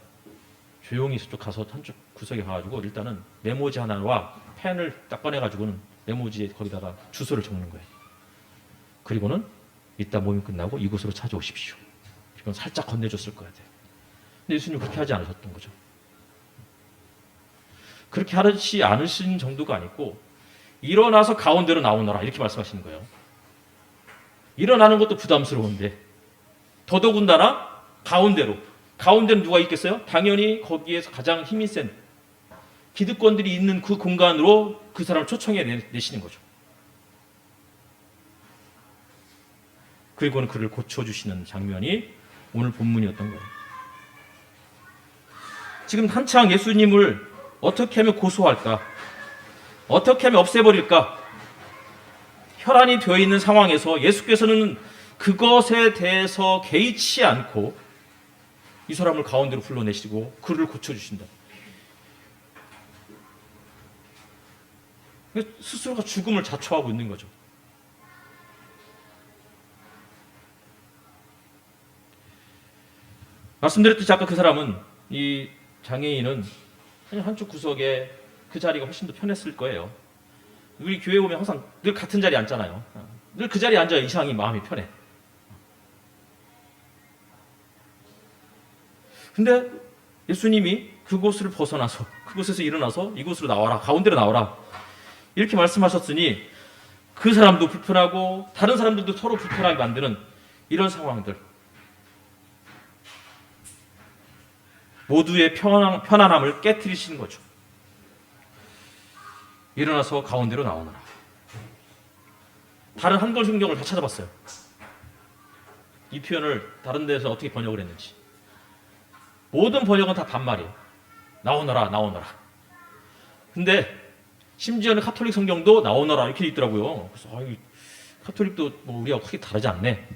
조용히 저쪽 가서 한쪽 구석에 가가지고 일단은 메모지 하나와 펜을 딱 꺼내가지고는 메모지에 거기다가 주소를 적는 거예요. 그리고는 이따 모임 끝나고 이곳으로 찾아오십시오. 이건 살짝 건네줬을 것 같아요. 근데 예수님 그렇게 하지 않으셨던 거죠. 그렇게 하지 않으신 정도가 아니고, 일어나서 가운데로 나오너라, 이렇게 말씀하시는 거예요. 일어나는 것도 부담스러운데 더더군다나 가운데는 누가 있겠어요? 당연히 거기에서 가장 힘이 센 기득권들이 있는 그 공간으로 그 사람을 초청해 내시는 거죠. 그리고는 그를 고쳐주시는 장면이 오늘 본문이었던 거예요. 지금 한창 예수님을 어떻게 하면 고소할까? 어떻게 하면 없애버릴까? 혈안이 되어 있는 상황에서 예수께서는 그것에 대해서 개의치 않고 이 사람을 가운데로 불러내시고 그를 고쳐주신다. 스스로가 죽음을 자초하고 있는 거죠. 말씀드렸듯이 아까 그 사람은, 이 장애인은 그냥 한쪽 구석에 그 자리가 훨씬 더 편했을 거예요. 우리 교회 오면 항상 늘 같은 자리에 앉잖아요. 늘 그 자리에 앉아야 이상이 마음이 편해. 근데 예수님이 그곳을 벗어나서, 그곳에서 일어나서 이곳으로 나와라, 가운데로 나와라 이렇게 말씀하셨으니 그 사람도 불편하고 다른 사람들도 서로 불편하게 만드는 이런 상황들, 모두의 편안함을 깨트리시는 거죠. 일어나서 가운데로 나오너라. 다른 한글 성경을 다 찾아봤어요. 이 표현을 다른 데서 어떻게 번역을 했는지. 모든 번역은 다 반말이에요. 나오너라, 나오너라. 근데 심지어는 카톨릭 성경도 나오너라 이렇게 있더라고요. 그래서 카톨릭도 뭐 우리하고 크게 다르지 않네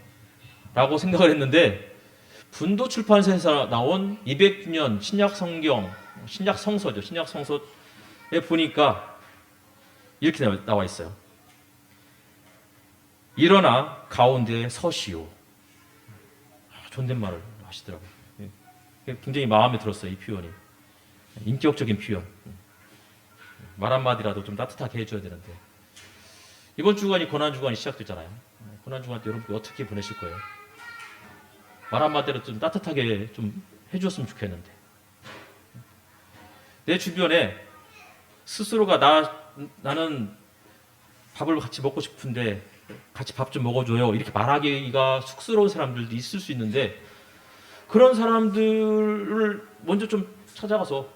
라고 생각을 했는데, 분도 출판사에서 나온 200년 신약 성경, 신약 성서죠. 신약 성서에 보니까 이렇게 나와 있어요. 일어나 가운데에 서시오. 존댓말을 하시더라고요. 굉장히 마음에 들었어요, 이 표현이. 인격적인 표현. 말 한마디라도 좀 따뜻하게 해줘야 되는데. 이번 주간이 고난주간이 시작됐잖아요. 고난주간 때 여러분 어떻게 보내실 거예요? 말 한마디로 좀 따뜻하게 좀 해주었으면 좋겠는데. 내 주변에 스스로가 나는 밥을 같이 먹고 싶은데 같이 밥 좀 먹어줘요 이렇게 말하기가 쑥스러운 사람들도 있을 수 있는데, 그런 사람들을 먼저 좀 찾아가서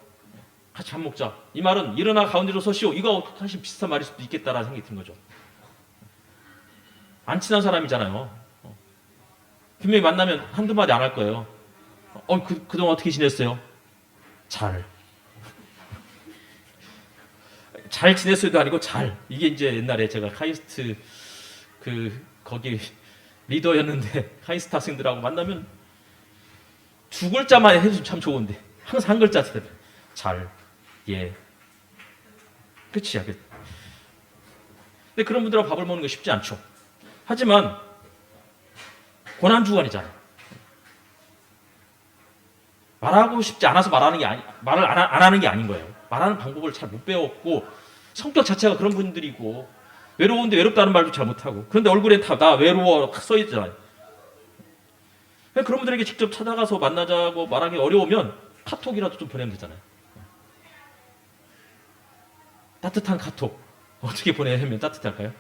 같이 밥 먹자. 이 말은 일어나 가운데로 서시오. 이거 사실 비슷한 말일 수도 있겠다라는 생각이 든 거죠. 안 친한 사람이잖아요. 분명히 만나면 한두 마디 안 할 거예요. 그동안 어떻게 지냈어요? 잘 지냈어요도 아니고 잘. 이게 이제 옛날에 제가 카이스트 거기 리더였는데 카이스트 학생들하고 만나면 두 글자만 해도 참 좋은데 항상 한 글자 쓰다 잘, 예, 끝이야. 근데 그런 분들하고 밥을 먹는 거 쉽지 않죠. 하지만 고난주간이잖아요. 말하고 싶지 않아서 말을 안 하는 게 아닌 거예요. 말하는 방법을 잘 못 배웠고 성격 자체가 그런 분들이고, 외로운데 외롭다는 말도 잘 못하고, 그런데 얼굴에 다 나 외로워 써있잖아요. 그런 분들에게 직접 찾아가서 만나자고 말하기 어려우면 카톡이라도 좀 보내면 되잖아요. 따뜻한 카톡 어떻게 보내면 따뜻할까요?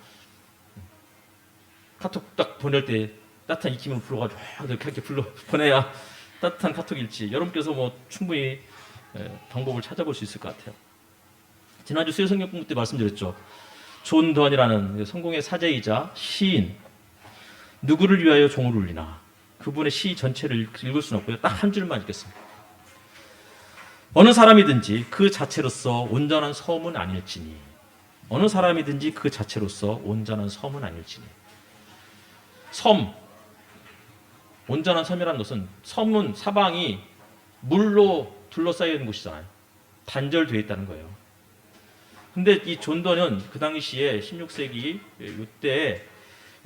카톡 딱 보낼 때 따뜻한 익힘을 불어가지고 이렇게 보내야 따뜻한 카톡일지 여러분께서 뭐 충분히 방법을 찾아볼 수 있을 것 같아요. 지난주 수요 성경 공부 때 말씀드렸죠. 존 던이라는 성공의 사제이자 시인, 누구를 위하여 종을 울리나, 그분의 시 전체를 읽을 수는 없고요. 딱 한 줄만 읽겠습니다. 어느 사람이든지 그 자체로서 온전한 섬은 아닐지니, 어느 사람이든지 그 자체로서 온전한 섬은 아닐지니. 섬, 온전한 섬이라는 것은, 섬은 사방이 물로 둘러싸여 있는 곳이잖아요. 단절되어 있다는 거예요. 근데 이 존던은 그 당시에 16세기 이때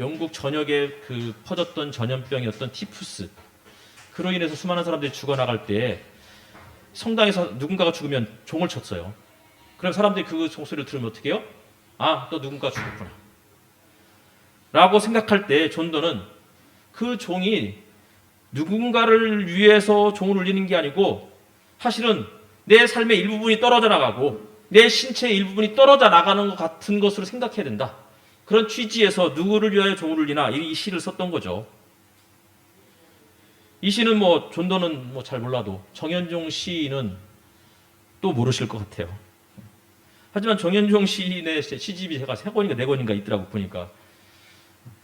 영국 전역에 퍼졌던 전염병이었던 티푸스, 그로 인해서 수많은 사람들이 죽어나갈 때 성당에서 누군가가 죽으면 종을 쳤어요. 그럼 사람들이 그 종소리를 들으면 어떻게 해요? 또 누군가 죽었구나 라고 생각할 때 존던은 그 종이 누군가를 위해서 종을 울리는 게 아니고 사실은 내 삶의 일부분이 떨어져 나가고 내 신체의 일부분이 떨어져 나가는 것 같은 것으로 생각해야 된다. 그런 취지에서 누구를 위하여 조를 이나 이 시를 썼던 거죠. 이 시는 뭐 존도는 뭐 잘 몰라도 정현종 시인은 또 모르실 것 같아요. 하지만 정현종 시인의 시집이 제가 3권인가 4권인가 있더라고 보니까.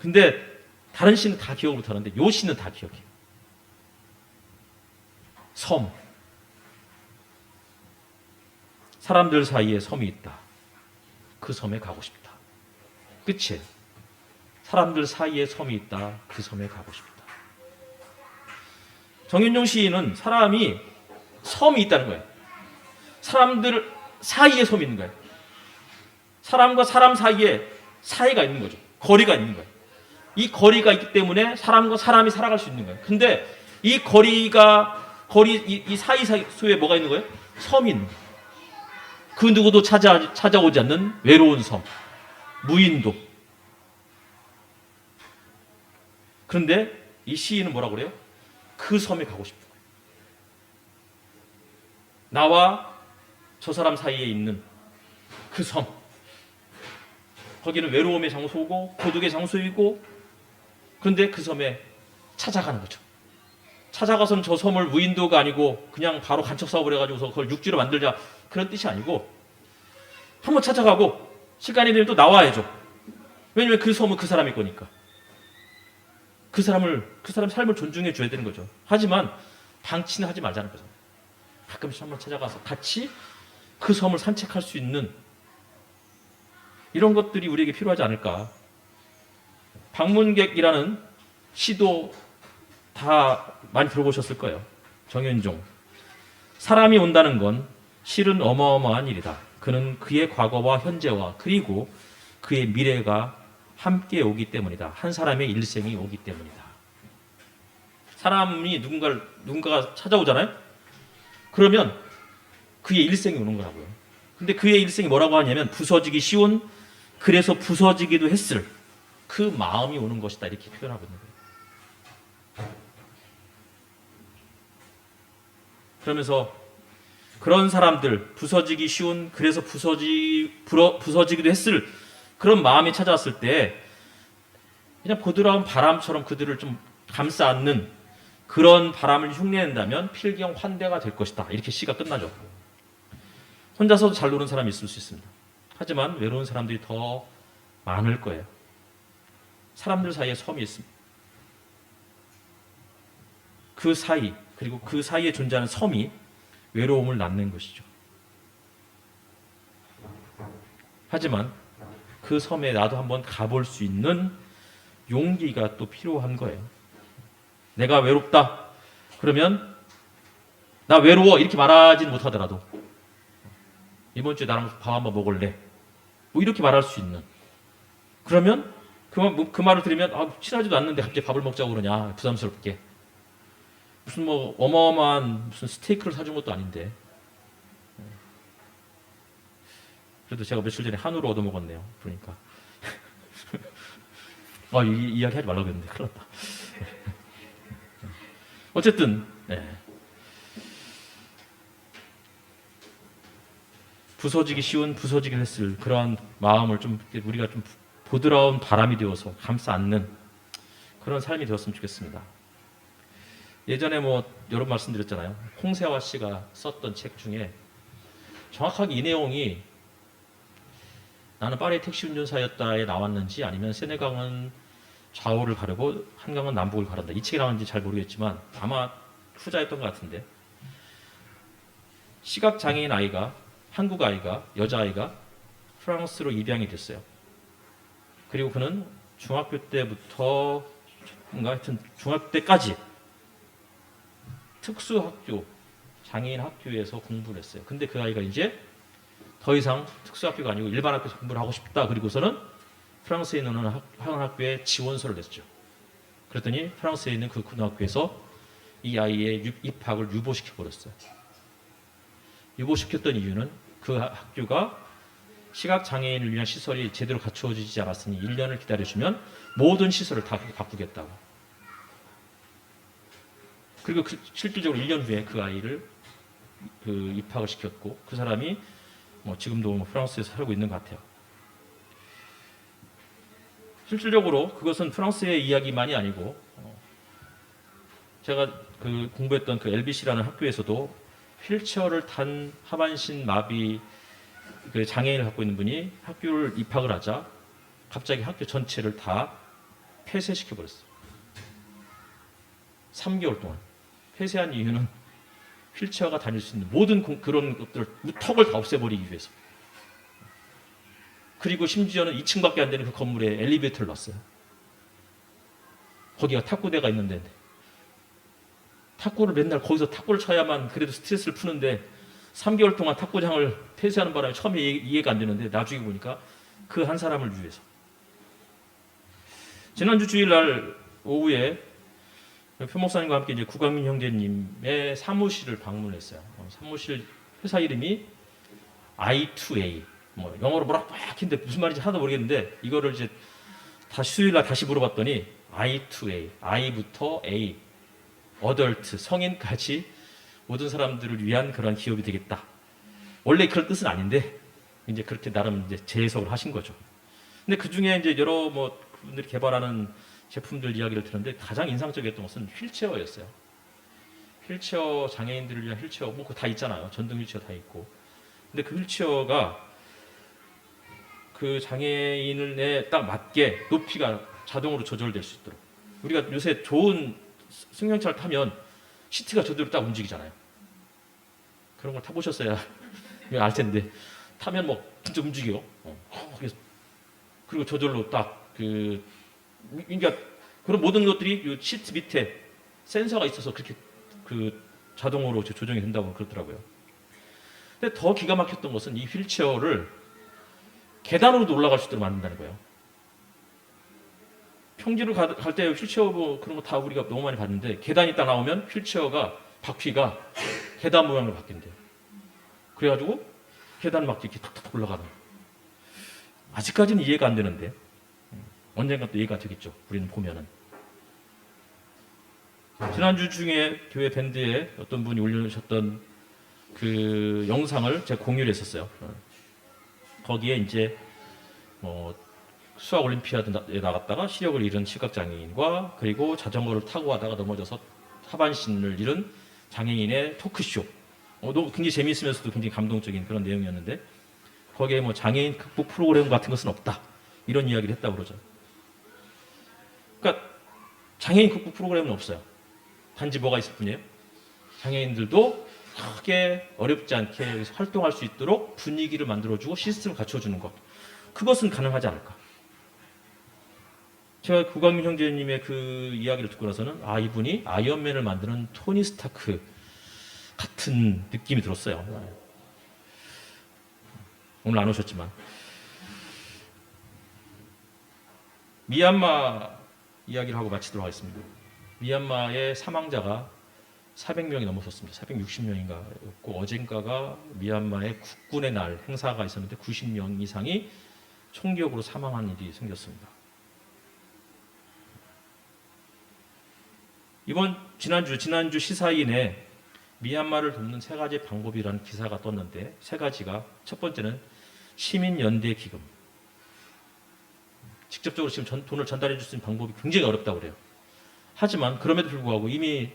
근데 다른 시는 다 기억을 못하는데 요 시는 다 기억해요. 섬. 사람들 사이에 섬이 있다. 그 섬에 가고 싶다. 끝이에요. 사람들 사이에 섬이 있다. 그 섬에 가고 싶다. 정윤용 시인은 사람이 섬이 있다는 거예요. 사람들 사이에 섬이 있는 거예요. 사람과 사람 사이에 사이가 있는 거죠. 거리가 있는 거예요. 이 거리가 있기 때문에 사람과 사람이 살아갈 수 있는 거예요. 근데 이 이 사이에 뭐가 있는 거예요? 섬이 있는 거예요. 그 누구도 찾아오지 않는 외로운 섬. 무인도. 그런데 이 시인은 뭐라고 그래요? 그 섬에 가고 싶은 거예요. 나와 저 사람 사이에 있는 그 섬. 거기는 외로움의 장소고 고독의 장소이고, 그런데 그 섬에 찾아가는 거죠. 찾아가서는 저 섬을 무인도가 아니고 그냥 바로 간척 사업을 해가지고서 그걸 육지로 만들자 그런 뜻이 아니고, 한번 찾아가고 시간이 되면 또 나와야죠. 왜냐면 그 섬은 그 사람일 거니까. 그 사람 삶을 존중해 줘야 되는 거죠. 하지만 방치는 하지 말자는 거죠. 가끔씩 한번 찾아가서 같이 그 섬을 산책할 수 있는 이런 것들이 우리에게 필요하지 않을까. 방문객이라는 시도 다 많이 들어보셨을 거예요. 정현종. 사람이 온다는 건 실은 어마어마한 일이다. 그는 그의 과거와 현재와 그리고 그의 미래가 함께 오기 때문이다. 한 사람의 일생이 오기 때문이다. 사람이 누군가가 찾아오잖아요. 그러면 그의 일생이 오는 거라고요. 근데 그의 일생이 뭐라고 하냐면 부서지기 쉬운, 그래서 부서지기도 했을 그 마음이 오는 것이다. 이렇게 표현하고 있는 거예요. 그러면서 그런 사람들, 부서지기 쉬운, 그래서 부서지기도 했을 그런 마음이 찾아왔을 때 그냥 부드러운 바람처럼 그들을 좀 감싸 안는 그런 바람을 흉내낸다면 필경 환대가 될 것이다. 이렇게 시가 끝나죠. 혼자서도 잘 노는 사람이 있을 수 있습니다. 하지만 외로운 사람들이 더 많을 거예요. 사람들 사이에 섬이 있습니다. 그 사이, 그리고 그 사이에 존재하는 섬이 외로움을 낳는 것이죠. 하지만 그 섬에 나도 한번 가볼 수 있는 용기가 또 필요한 거예요. 내가 외롭다. 그러면 나 외로워 이렇게 말하진 못하더라도 이번 주에 나랑 밥 한번 먹을래. 뭐 이렇게 말할 수 있는. 그러면 그 말을 들으면 친하지도 않는데 갑자기 밥을 먹자고 그러냐. 부담스럽게. 무슨 뭐 어마어마한 무슨 스테이크를 사준 것도 아닌데. 그래도 제가 며칠 전에 한우를 얻어먹었네요. 그러니까. 이 이야기 하지 말라고 했는데 큰일 났다. 어쨌든 부서지기 쉬운, 부서지기 했을 그러한 마음을 좀 우리가 좀 부드러운 바람이 되어서 감싸 안는 그런 삶이 되었으면 좋겠습니다. 예전에 뭐 여러 번 말씀드렸잖아요. 홍세화 씨가 썼던 책 중에 정확하게 이 내용이 나는 파리 택시 운전사였다에 나왔는지 아니면 세네강은 좌우를 가르고 한강은 남북을 가른다. 이 책이 나왔는지 잘 모르겠지만 아마 후자였던 것 같은데, 시각장애인 아이가, 한국 아이가, 여자아이가 프랑스로 입양이 됐어요. 그리고 그는 중학교 때부터 하여튼 중학교 때까지 특수학교, 장애인 학교에서 공부를 했어요. 근데 그 아이가 이제 더 이상 특수학교가 아니고 일반 학교에서 공부를 하고 싶다. 그리고서는 프랑스에 있는 한 학교에 지원서를 냈죠. 그랬더니 프랑스에 있는 그 고등학교에서 이 아이의 입학을 유보시켜버렸어요. 유보시켰던 이유는 그 학교가 시각장애인을 위한 시설이 제대로 갖추어지지 않았으니 1년을 기다려주면 모든 시설을 다 바꾸겠다고. 그리고 실질적으로 1년 후에 그 아이를 입학을 시켰고, 그 사람이 지금도 프랑스에서 살고 있는 것 같아요. 실질적으로 그것은 프랑스의 이야기만이 아니고 제가 그 공부했던 그 LBC라는 학교에서도 휠체어를 탄 하반신 마비 그 장애인을 갖고 있는 분이 학교를 입학을 하자 갑자기 학교 전체를 다 폐쇄시켜 버렸어요. 3개월 동안. 폐쇄한 이유는 휠체어가 다닐 수 있는 모든 그런 것들을 턱을 다 없애버리기 위해서. 그리고 심지어는 2층밖에 안 되는 그 건물에 엘리베이터를 놨어요. 거기가 탁구대가 있는데 탁구를 맨날 거기서 탁구를 쳐야만 그래도 스트레스를 푸는데 3개월 동안 탁구장을 폐쇄하는 바람에 처음에 이해가 안 되는데 나중에 보니까 그 한 사람을 위해서. 지난주 주일날 오후에 표 목사님과 함께 이제 구강민 형제님의 사무실을 방문했어요. 사무실 회사 이름이 I2A. 뭐 영어로 뭐라고 막 했는데 무슨 말인지 하나도 모르겠는데 이거를 이제 다시 수요일날 다시 물어봤더니 I2A, I부터 A, 어덜트, 성인까지 모든 사람들을 위한 그런 기업이 되겠다. 원래 그런 뜻은 아닌데 이제 그렇게 나름 이제 재해석을 하신 거죠. 근데 그 중에 이제 여러 뭐 분들이 개발하는 제품들 이야기를 들었는데 가장 인상적이었던 것은 휠체어였어요. 휠체어 장애인들을 위한 휠체어 뭐 그거 다 있잖아요. 전동 휠체어 다 있고. 근데 그 휠체어가 그 장애인에 딱 맞게 높이가 자동으로 조절될 수 있도록. 우리가 요새 좋은 승용차를 타면 시트가 저대로 딱 움직이잖아요. 그런 걸 타보셨어야 알 텐데 타면 뭐 진짜 움직여요. 그리고 저절로 딱 그러니까 그런 모든 것들이 시트 밑에 센서가 있어서 그렇게 그 자동으로 조정이 된다고 그러더라고요. 근데 더 기가 막혔던 것은 이 휠체어를 계단으로도 올라갈 수 있도록 만든다는 거예요. 평지로 갈 때 휠체어 뭐 그런 거 다 우리가 너무 많이 봤는데 계단이 딱 나오면 휠체어가 바퀴가 계단 모양으로 바뀐대요. 그래가지고 계단 막 이렇게 탁탁 올라가는. 아직까지는 이해가 안 되는데 언젠가 또 이해가 되겠죠. 우리는 보면은. 지난주 중에 교회 밴드에 어떤 분이 올려주셨던 그 영상을 제가 공유를 했었어요. 거기에 이제 수학 올림피아드에 나갔다가 시력을 잃은 시각장애인과 그리고 자전거를 타고 가다가 넘어져서 하반신을 잃은 장애인의 토크쇼. 굉장히 재미있으면서도 굉장히 감동적인 그런 내용이었는데 거기에 뭐 장애인 극복 프로그램 같은 것은 없다. 이런 이야기를 했다고 그러죠. 그러니까 장애인 극복 프로그램은 없어요. 단지 뭐가 있을 뿐이에요. 장애인들도 크게 어렵지 않게 활동할 수 있도록 분위기를 만들어주고 시스템을 갖춰주는 것. 그것은 가능하지 않을까. 제가 구강민 형제님의 그 이야기를 듣고 나서는 이분이 아이언맨을 만드는 토니 스타크 같은 느낌이 들었어요. 오늘 안 오셨지만 미얀마 이야기를 하고 마치도록 하겠습니다. 미얀마의 사망자가 400명이 넘었었습니다. 460명인가였고 어젠가가 미얀마의 국군의 날 행사가 있었는데 90명 이상이 총기역으로 사망한 일이 생겼습니다. 지난주 시사인에 미얀마를 돕는 3가지 방법이라는 기사가 떴는데 3가지가 첫 번째는 시민연대 기금. 직접적으로 지금 돈을 전달해 줄 수 있는 방법이 굉장히 어렵다고 그래요. 하지만 그럼에도 불구하고 이미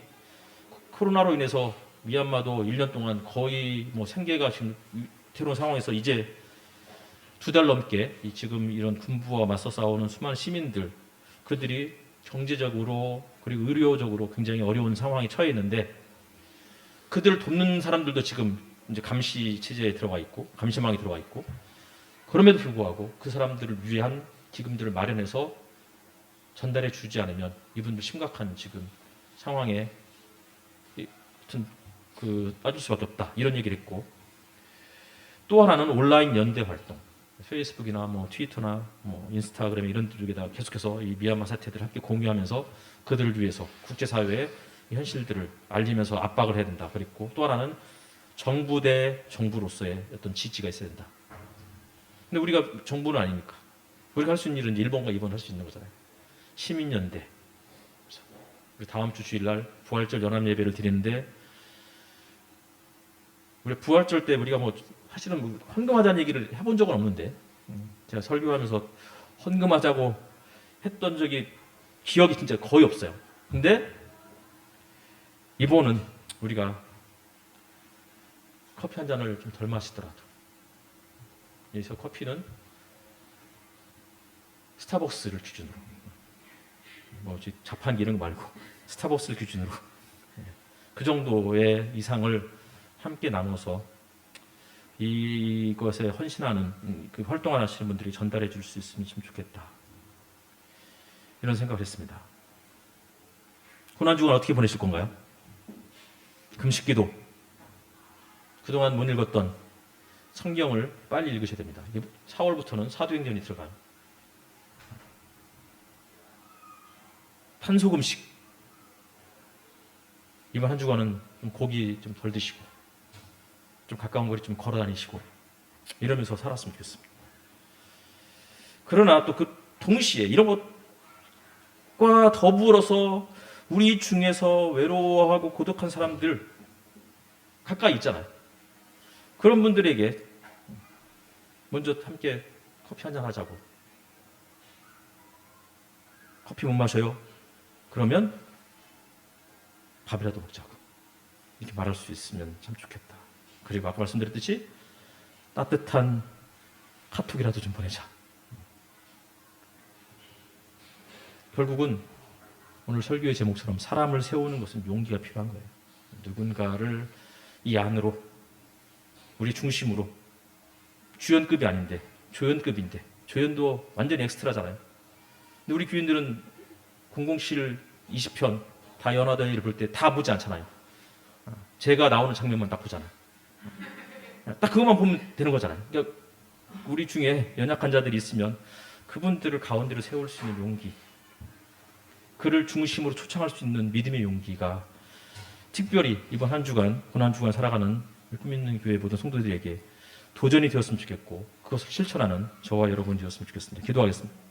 코로나로 인해서 미얀마도 1년 동안 거의 뭐 생계가 지금 위태로운 상황에서 이제 2달 넘게 지금 이런 군부와 맞서 싸우는 수많은 시민들 그들이 경제적으로 그리고 의료적으로 굉장히 어려운 상황에 처해 있는데 그들을 돕는 사람들도 지금 이제 감시 체제에 들어가 있고 감시망에 들어가 있고 그럼에도 불구하고 그 사람들을 위한 기금들을 마련해서 전달해 주지 않으면 이분들 심각한 지금 상황에 빠질 수밖에 없다 이런 얘기를 했고 또 하나는 온라인 연대 활동 페이스북이나 뭐 트위터나 뭐 인스타그램 이런 쪽에다 계속해서 이 미얀마 사태들을 함께 공유하면서 그들을 위해서 국제사회의 현실들을 알리면서 압박을 해야 된다. 그리고 또 하나는 정부 대 정부로서의 어떤 지지가 있어야 된다. 근데 우리가 정부는 아니니까 우리가 할 수 있는 일은 1번과 2번 할 수 있는 거잖아요. 시민연대. 다음 주 주일날 부활절 연합예배를 드리는데 우리 부활절 때 우리가 뭐 사실은 헌금하자는 얘기를 해본 적은 없는데 제가 설교하면서 헌금하자고 했던 적이 기억이 진짜 거의 없어요. 근데 이번은 우리가 커피 한 잔을 좀 덜 마시더라도, 여기서 커피는 스타벅스를 기준으로, 자판 기능 말고 스타벅스를 기준으로 그 정도의 이상을 함께 나눠서 이것에 헌신하는 그 활동하시는 분들이 전달해 줄 수 있으면 참 좋겠다, 이런 생각을 했습니다. 고난주간 어떻게 보내실 건가요? 금식기도, 그동안 못 읽었던 성경을 빨리 읽으셔야 됩니다. 4월부터는 사도행전이 들어가요. 탄소금식, 이번 한 주간은 좀 고기 좀 덜 드시고 좀 가까운 거리 좀 걸어 다니시고 이러면서 살았으면 좋겠습니다. 그러나 또 그 동시에 이런 것과 더불어서 우리 중에서 외로워하고 고독한 사람들 가까이 있잖아요. 그런 분들에게 먼저 함께 커피 한잔 하자고. 커피 못 마셔요? 그러면 밥이라도 먹자고. 이렇게 말할 수 있으면 참 좋겠다. 그리고 아까 말씀드렸듯이 따뜻한 카톡이라도 좀 보내자. 결국은 오늘 설교의 제목처럼 사람을 세우는 것은 용기가 필요한 거예요. 누군가를 이 안으로, 우리 중심으로, 주연급이 아닌데 조연급인데, 조연도 완전히 엑스트라잖아요. 근데 우리 교인들은 007 20편 다 연화대회를 볼 때 다 보지 않잖아요. 제가 나오는 장면만 딱 보잖아요. 딱 그것만 보면 되는 거잖아요. 그러니까 우리 중에 연약한 자들이 있으면 그분들을 가운데로 세울 수 있는 용기, 그를 중심으로 초청할 수 있는 믿음의 용기가 특별히 이번 한 주간, 고난 주간 살아가는 꿈 있는 교회 모든 성도들에게 도전이 되었으면 좋겠고, 그것을 실천하는 저와 여러분이었으면 좋겠습니다. 기도하겠습니다.